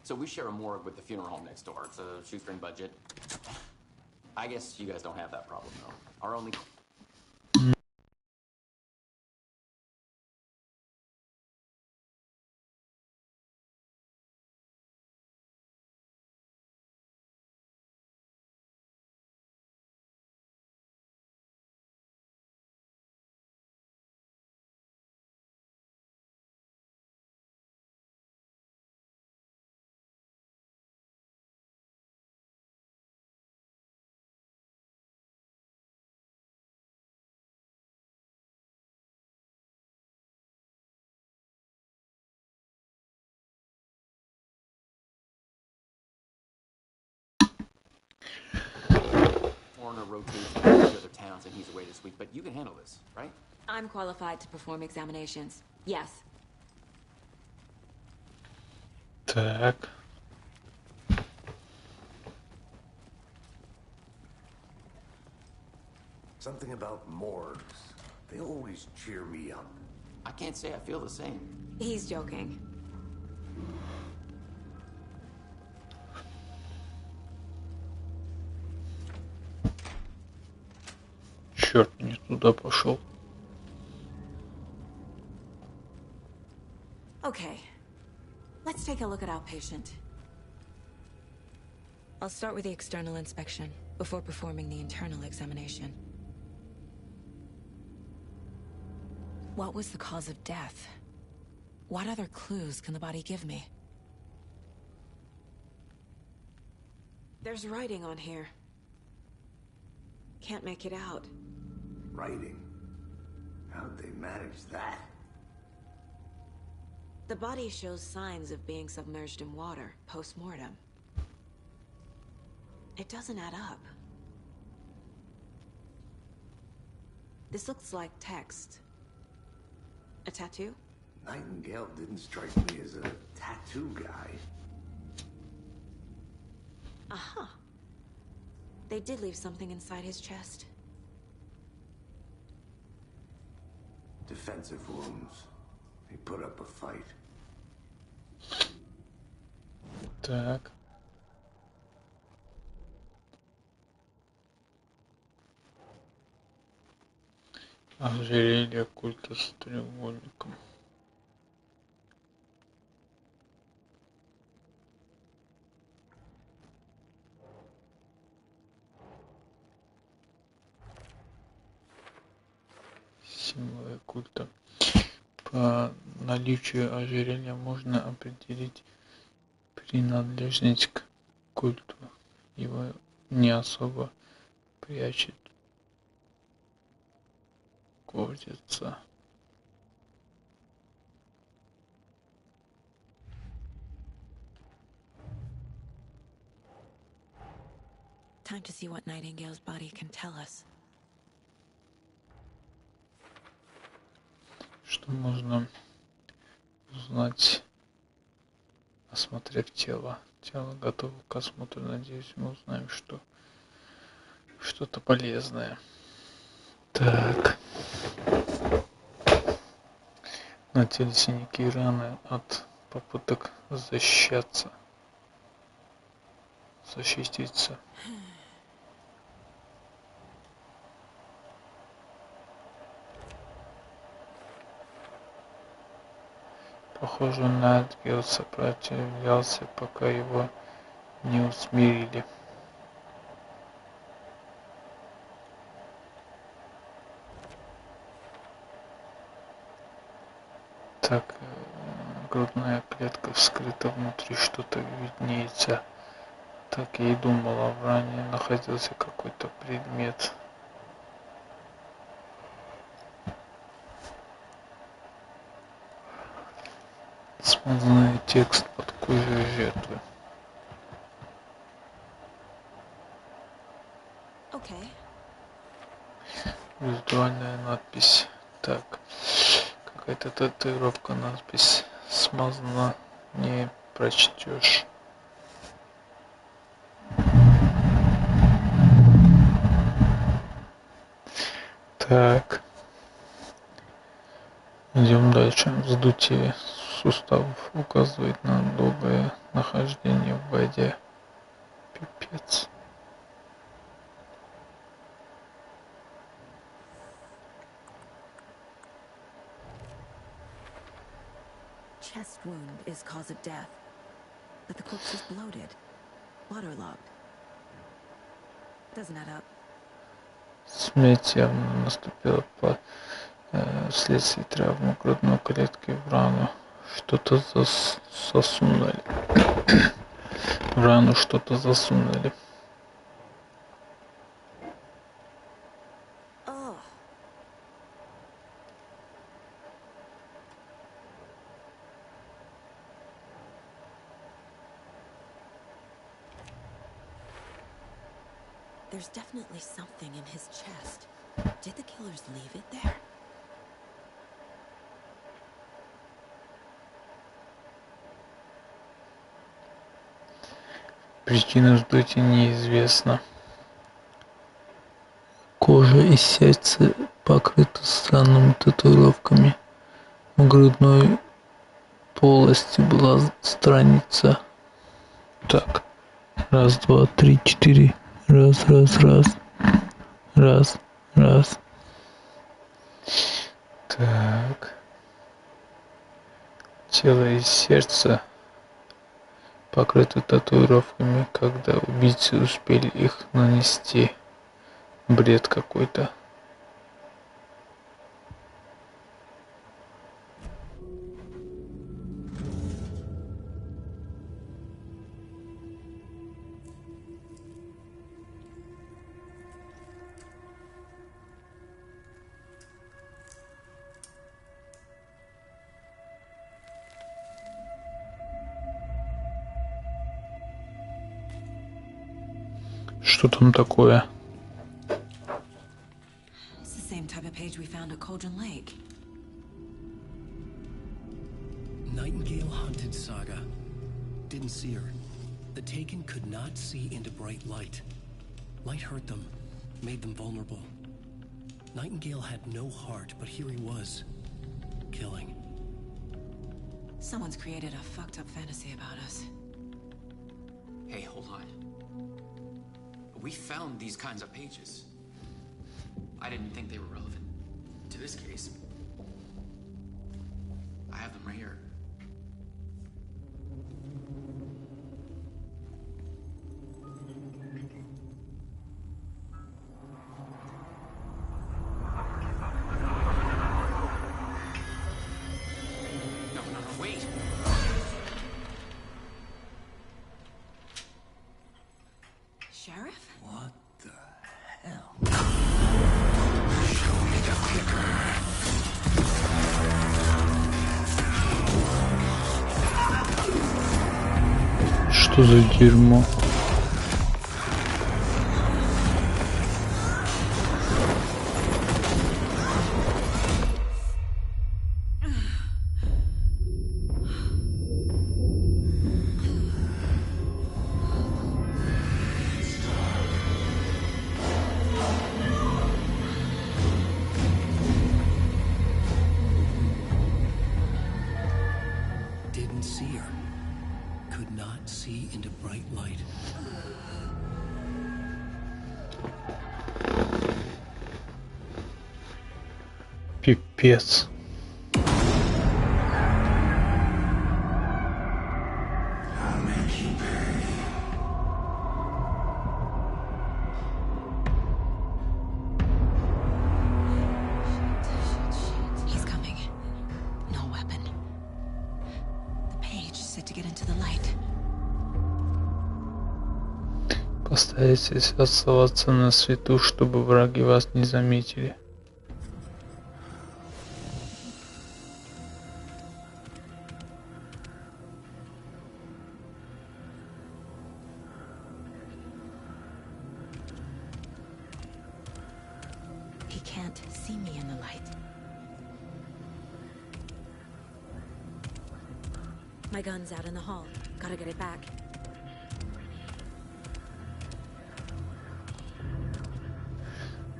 So we share a morgue with the funeral home next door. It's a shoestring budget. I guess you guys don't have that problem, though. Our only... Foreigner rotates between the other towns and he's away this week, but you can handle this, right? I'm qualified to perform examinations. Yes. Так. Something about morgues. They always cheer me up. I can't say I feel the same. He's joking. Черт, не туда пошел. Okay. Let's take a look at our patient. I'll start with the external inspection before performing the internal examination. What was the cause of death? What other clues can the body give me? There's writing on here. Can't make it out. Writing? How'd they manage that? The body shows signs of being submerged in water post-mortem. It doesn't add up. This looks like text. A tattoo? Nightingale didn't strike me as a tattoo guy. Aha. They did leave something inside his chest. Defensive wounds. He put up a fight. Так. Ожерелье культа с треугольником. Символы культа. По наличию ожерелья можно определить принадлежность к культу. Его не особо прячет гордится. Time to see what Nightingale's body can tell us. Что можно узнать, осмотрев тело? Тело готово к осмотру. Надеюсь, мы узнаем, что что-то полезное. Так. На теле синяки и раны от попыток защищаться. защититься. Похоже, Найтгейл сопротивлялся, пока его не усмирили. Так, грудная клетка вскрыта, внутри что-то виднеется. Так я и думала, в ране находился какой-то предмет. Смазанный текст под кожей жертвы. Okay. Виртуальная надпись. Так, какая-то татуировка, надпись смазана, не прочтешь. Так. Идем дальше. Вздутие суставов указывает на долгое нахождение в воде. Пипец. Chest wound is cause of death, but the corpse is bloated, waterlogged. Doesn't add up. Смерть явно наступила вследствие травмы грудной клетки в рану. Что-то засунули. В рану что-то засунули. There's definitely something in his chest. Did the killers leave it there? Причина вздутия неизвестна. Кожа и сердце покрыты странными татуировками. В грудной полости была страница. Так. Раз, два, три, четыре. Раз. Раз. Так. Тело и сердце покрыты татуировками, когда убийцы успели их нанести. Бред какой-то. Что там такое? It's the same type of page we found at Cauldron Lake. Nightingale hunted Saga. Didn't see her. The Taken could not see into bright light. Light hurt them, made them vulnerable. Nightingale had no heart, but here he was, killing. Someone's created a fucked up fantasy about us. Hey, hold on. We found these kinds of pages. I didn't think they were relevant to this case. I have them right here. No, wait. Sheriff? What the hell? Show me the clicker. Что за дерьмо? Didn't see her. Could not see into bright light. Пипец. He's coming. No weapon. The page said to get into the light. Постарайтесь оставаться на свету, чтобы враги вас не заметили. He can't see me in the light. My gun's out in the hall. Gotta get it back.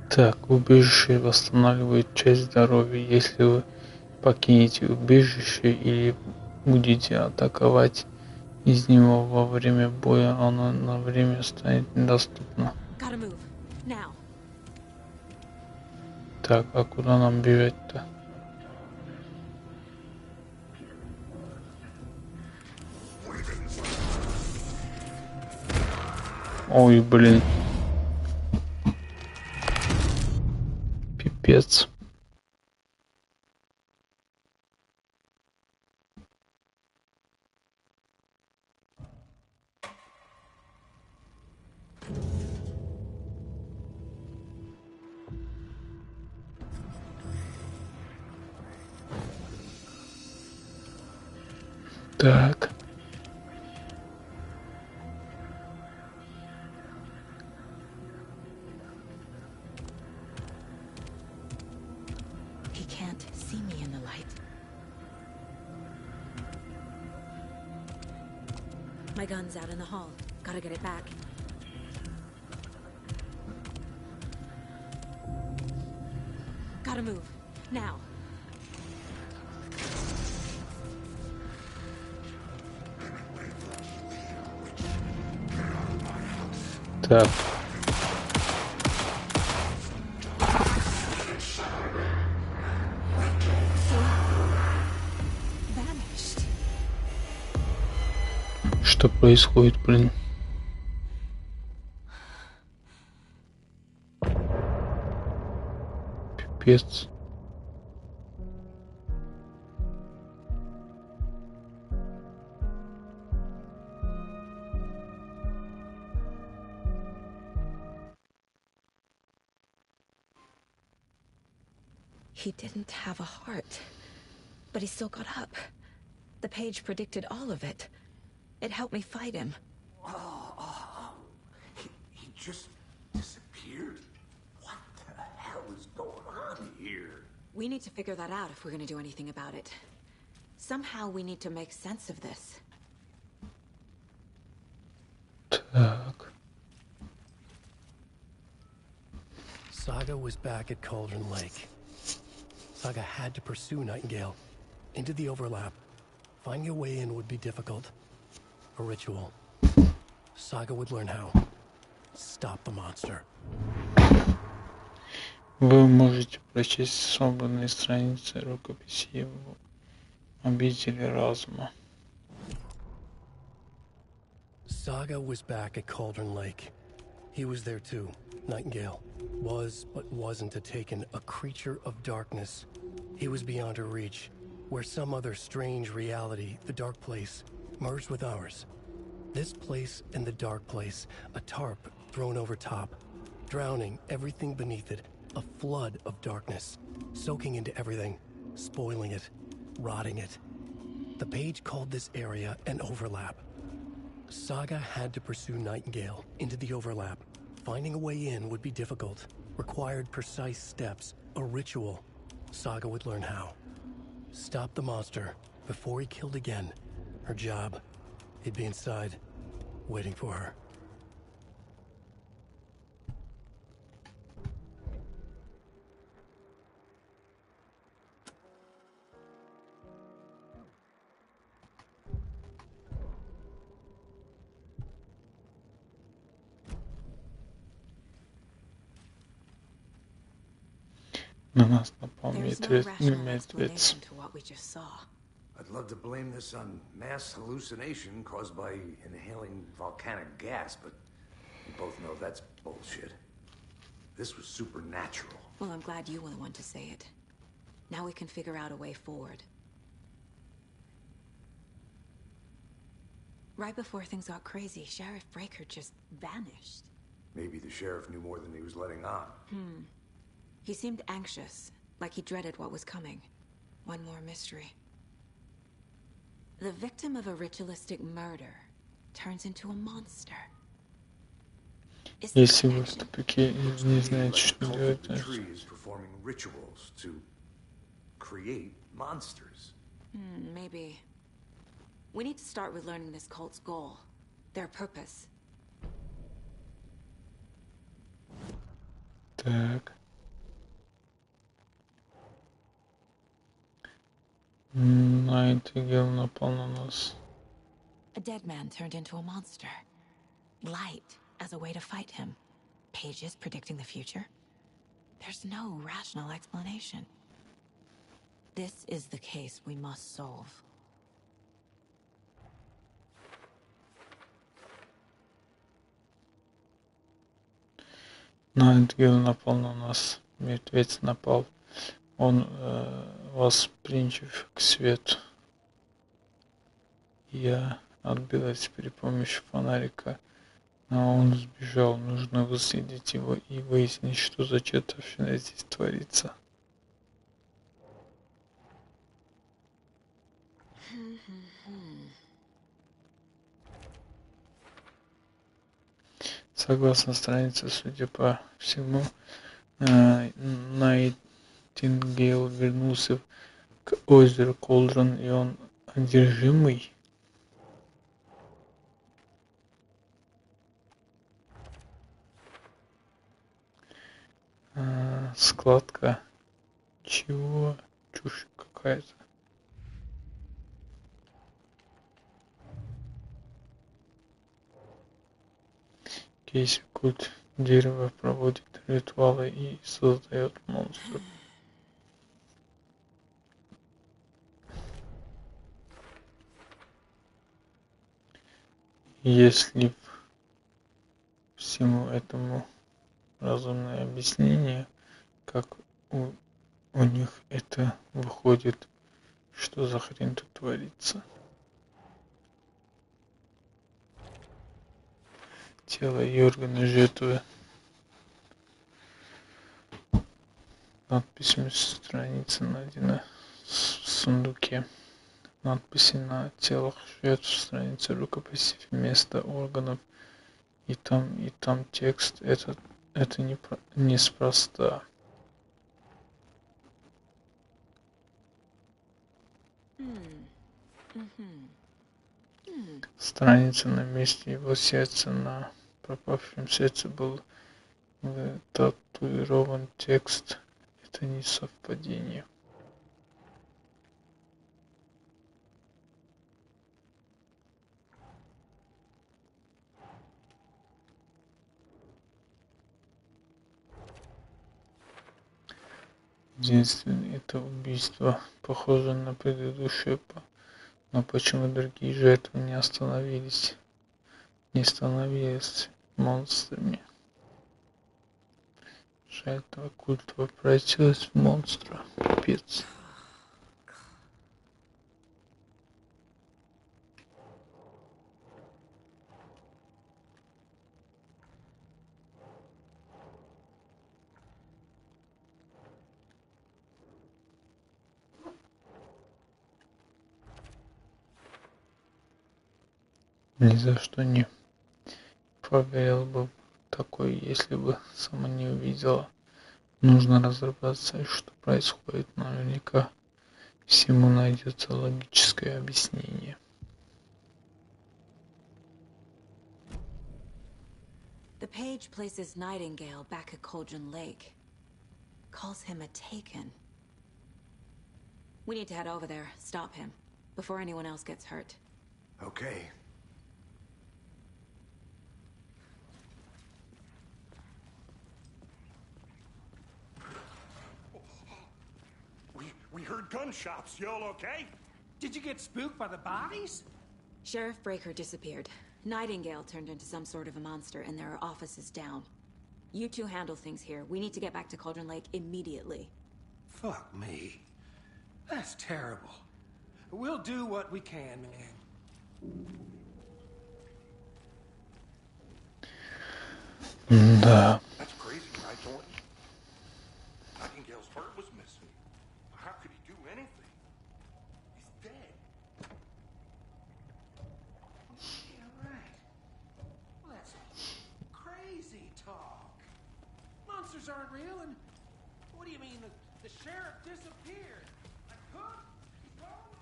Так, убежище восстанавливает часть здоровья. Если вы покинете убежище или будете атаковать из него во время боя, оно на время станет недоступно. Gotta move. Now. Так, а куда нам бежать-то? Ой, блин. Пипец. Так. He can't see me in the light. My gun's out in the hall. Gotta get it back. Gotta move. Now. Так. Vanished. Что происходит, блин? Пипец. He didn't have a heart, but he still got up. The page predicted all of it. It helped me fight him. He just disappeared? What the hell is going on here? We need to figure that out if we're gonna do anything about it. Somehow we need to make sense of this. Так. Saga was back at Cauldron Lake. Saga had to pursue Nightingale into the overlap. Finding a way in would be difficult. A ritual. Saga would learn how. Stop the monster. Вы можете прочесть свободные страницы рукописи в обители разума. Saga was back at Cauldron Lake. He was there too. Nightingale was, but wasn't a taken, a creature of darkness. He was beyond her reach, where some other strange reality, the dark place, merged with ours. This place and the dark place, a tarp thrown over top, drowning everything beneath it, a flood of darkness, soaking into everything, spoiling it, rotting it. The page called this area an overlap. Saga had to pursue Nightingale into the overlap. Finding a way in would be difficult, required precise steps, a ritual. Saga would learn how. Stop the monster before he killed again. Her job, he'd be inside, waiting for her. На нас напал There's no мертвец. rational explanation to what we just saw. I'd love to blame this on mass hallucination caused by inhaling volcanic gas, but we both know that's bullshit. This was supernatural. Well, I'm glad you were the one to say it. Now we can figure out a way forward. Right before things got crazy, Sheriff Breaker just vanished. Maybe the sheriff knew more than he was letting on. He seemed anxious, like he dreaded what was coming. One more mystery. The victim of a ritualistic murder turns into a monster. Если вы в тупике и не знаете, что делать, Tree is performing rituals to create monsters. Maybe. We need to start with learning this cult's goal, their purpose. Так. Найтингел напал на нас. A dead man turned into a monster. Light as a way to fight him. Pages predicting the future. There's no rational explanation. This is the case we must solve. Найтингел напал на нас. Мертвец напал. Он восприимчив к свету. Я отбилась при помощи фонарика, но он сбежал. Нужно выследить его и выяснить, что за чертовщина здесь творится. Согласно странице, судя по всему, Найтингейл вернулся к озеру Колдрон, и он одержимый. Складка. Чего? Чушь какая-то. Кейси культ дерева проводит ритуалы и создает монстров. Если всему этому разумное объяснение, как у них это выходит, что за хрень тут творится. Тело Йоргана жертвы. Надпись страницы найдена в сундуке. Надписи на телах жертв, страницы рукописи вместо органов. И там текст. Это неспроста. Страница на месте его сердца, на пропавшем сердце был татуирован текст. Это не совпадение. Единственное, это убийство похоже на предыдущее, но почему другие жертвы не становились монстрами? Жертва культа превратилась в монстра. Пипец. Ни за что не поверил бы в такое, если бы сама не увидела. Нужно разобраться, что происходит. Наверняка всему найдется логическое объяснение. The page places Nightingale back at Cauldron Lake. Calls him a Taken. We need to head over there, stop him, before anyone else gets hurt. Okay. gun shops. You all okay? Did you get spooked by the bodies? Sheriff Breaker disappeared. Nightingale turned into some sort of a monster, and there are offices down. You two handle things here. We need to get back to Cauldron Lake immediately. Fuck me. That's terrible. We'll do what we can, man. Да. That's crazy, right, Thornton? Nightingale's heart was missing. How could he do anything? He's dead. Yeah, right. Well, that's crazy talk. Monsters aren't real, and what do you mean the sheriff disappeared? Like Hook? He's gone?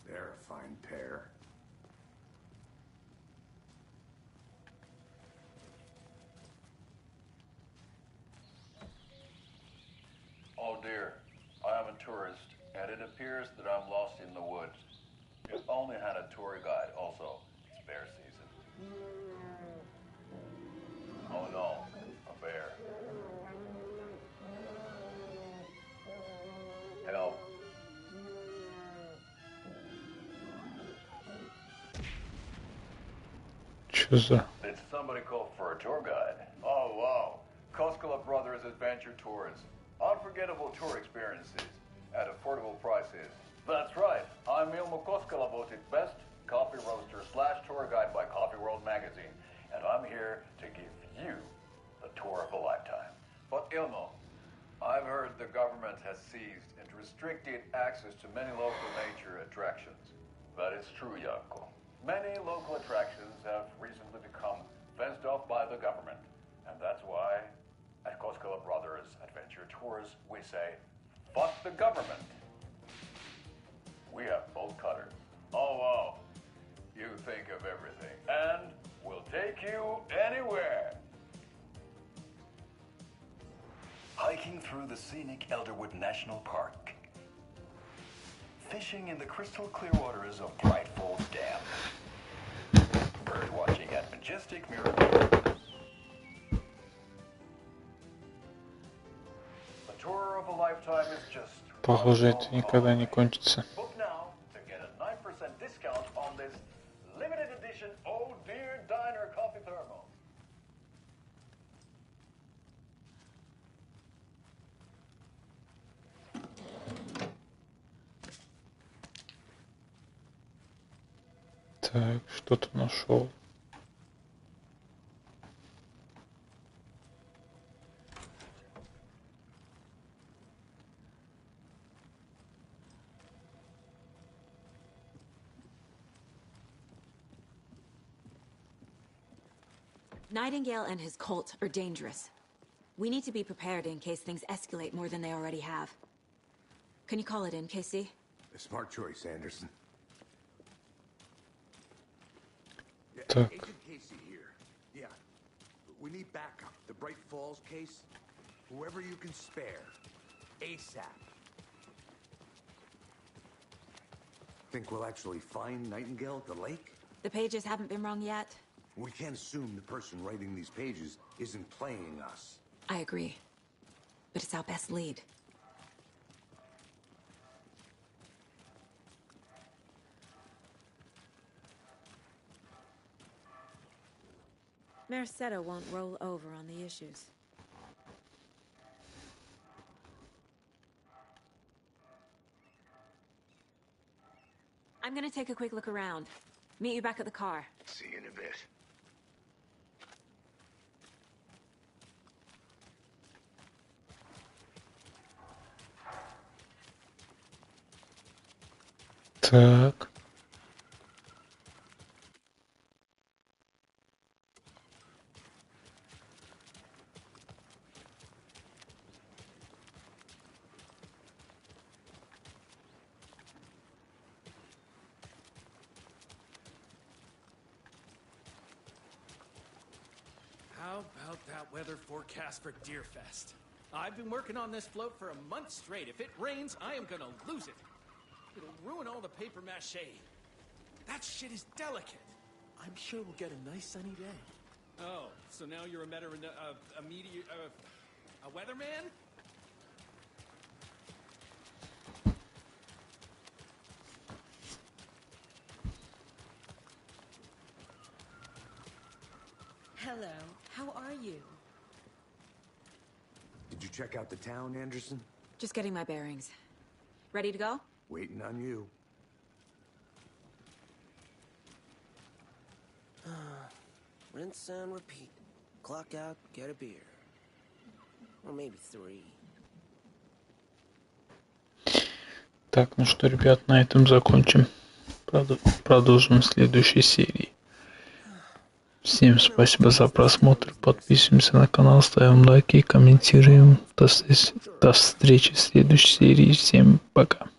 They're a fine pair. Oh dear, I am a tourist, and it appears that I'm lost in the woods. If only had a tour guide also. It's bear season. Oh no, a bear. Help. Чё за... Did somebody call for a tour guide? Oh wow, Koskela Brothers Adventure Tours. Unforgettable tour experiences at affordable prices. That's right, I'm Ilmo Koskela, voted best coffee roaster / tour guide by Coffee World magazine, and I'm here to give you the tour of a lifetime. But Ilmo, I've heard the government has seized and restricted access to many local nature attractions. That is true, Janko. Many local attractions have recently become fenced off by the government, and that's why at Koskela Brothers Adventure Tours, we say, fuck the government. We have bolt cutters. Oh, wow. You think of everything. And we'll take you anywhere. Hiking through the scenic Elderwood National Park. Fishing in the crystal clear waters of Bright Falls Dam. Bird watching at majestic Mirror Beach. The tour of a lifetime is just... Похоже, это никогда не кончится. Book now to get a 9% discount on this limited edition Oh Dear Diner coffee thermal. Так, что-то нашел. Nightingale and his cult are dangerous. We need to be prepared in case things escalate more than they already have. Can you call it in, KC? A smart choice, Anderson. Так. Agent Casey here. Yeah. We need backup. The Bright Falls case. Whoever you can spare. ASAP. Think we'll actually find Nightingale at the lake? The pages haven't been wrong yet. We can't assume the person writing these pages isn't playing us. I agree. But it's our best lead. Merced won't roll over on the issues. I'm gonna take a quick look around. Meet you back at the car. See you in a bit. Так. How about that weather forecast for Deerfest? I've been working on this float for a month straight. If it rains, I am gonna lose it. It'll ruin all the paper mache. That shit is delicate. I'm sure we'll get a nice sunny day. Oh, so now you're a A weatherman? Hello, how are you? Did you check out the town, Anderson? Just getting my bearings. Ready to go? Waiting on you. Rinse and repeat. Clock out, get a beer. Or maybe 3. Так, ну что, ребят, на этом закончим. Продолжим в следующей серии. Всем спасибо за просмотр. Подписываемся на канал, ставим лайки, комментируем. До встречи в следующей серии. Всем пока.